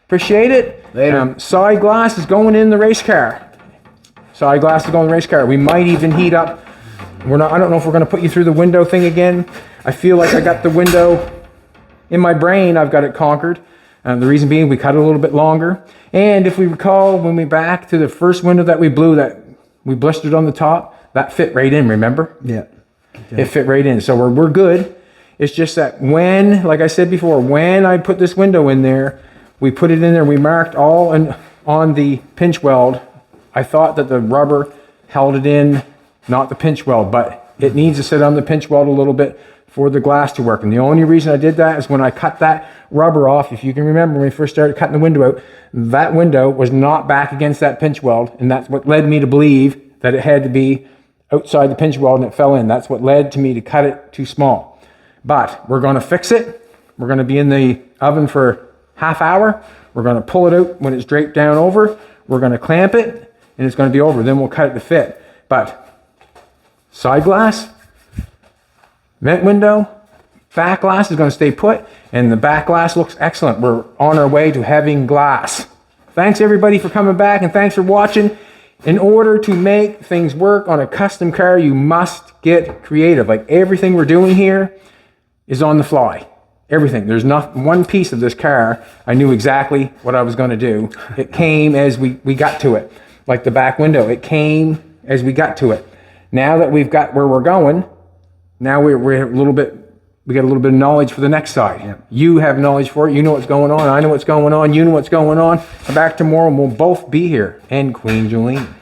Appreciate it. Later. Side glass is going in the race car. Side glass is going in the race car. We might even heat up. I don't know if we're gonna put you through the window thing again. I feel like I got the window in my brain. I've got it conquered. The reason being we cut it a little bit longer. And if we recall, when we back to the first window that we blew, that we blistered on the top, that fit right in, remember? Yeah. It fit right in. So we're good. It's just that when, like I said before, when I put this window in there, we put it in there, we marked all on the pinch weld. I thought that the rubber held it in, not the pinch weld, but it needs to sit on the pinch weld a little bit for the glass to work. And the only reason I did that is when I cut that rubber off, if you can remember when we first started cutting the window out, that window was not back against that pinch weld, and that's what led me to believe that it had to be outside the pinch weld and it fell in. That's what led to me to cut it too small. But we're gonna fix it. We're gonna be in the oven for half hour. We're gonna pull it out when it's draped down over. We're gonna clamp it and it's gonna be over. Then we'll cut it to fit. But side glass, vent window, back glass is going to stay put, and the back glass looks excellent. We're on our way to having glass. Thanks everybody for coming back, and thanks for watching. In order to make things work on a custom car, you must get creative. Like everything we're doing here is on the fly. Everything. There's not one piece of this car I knew exactly what I was going to do. It came as we got to it. Like the back window, it came as we got to it. Now that we've got where we're going, now we got a little bit of knowledge for the next side. Yeah. You have knowledge for it. You know what's going on. I know what's going on. You know what's going on. Back tomorrow and we'll both be here. And Queen Jolene.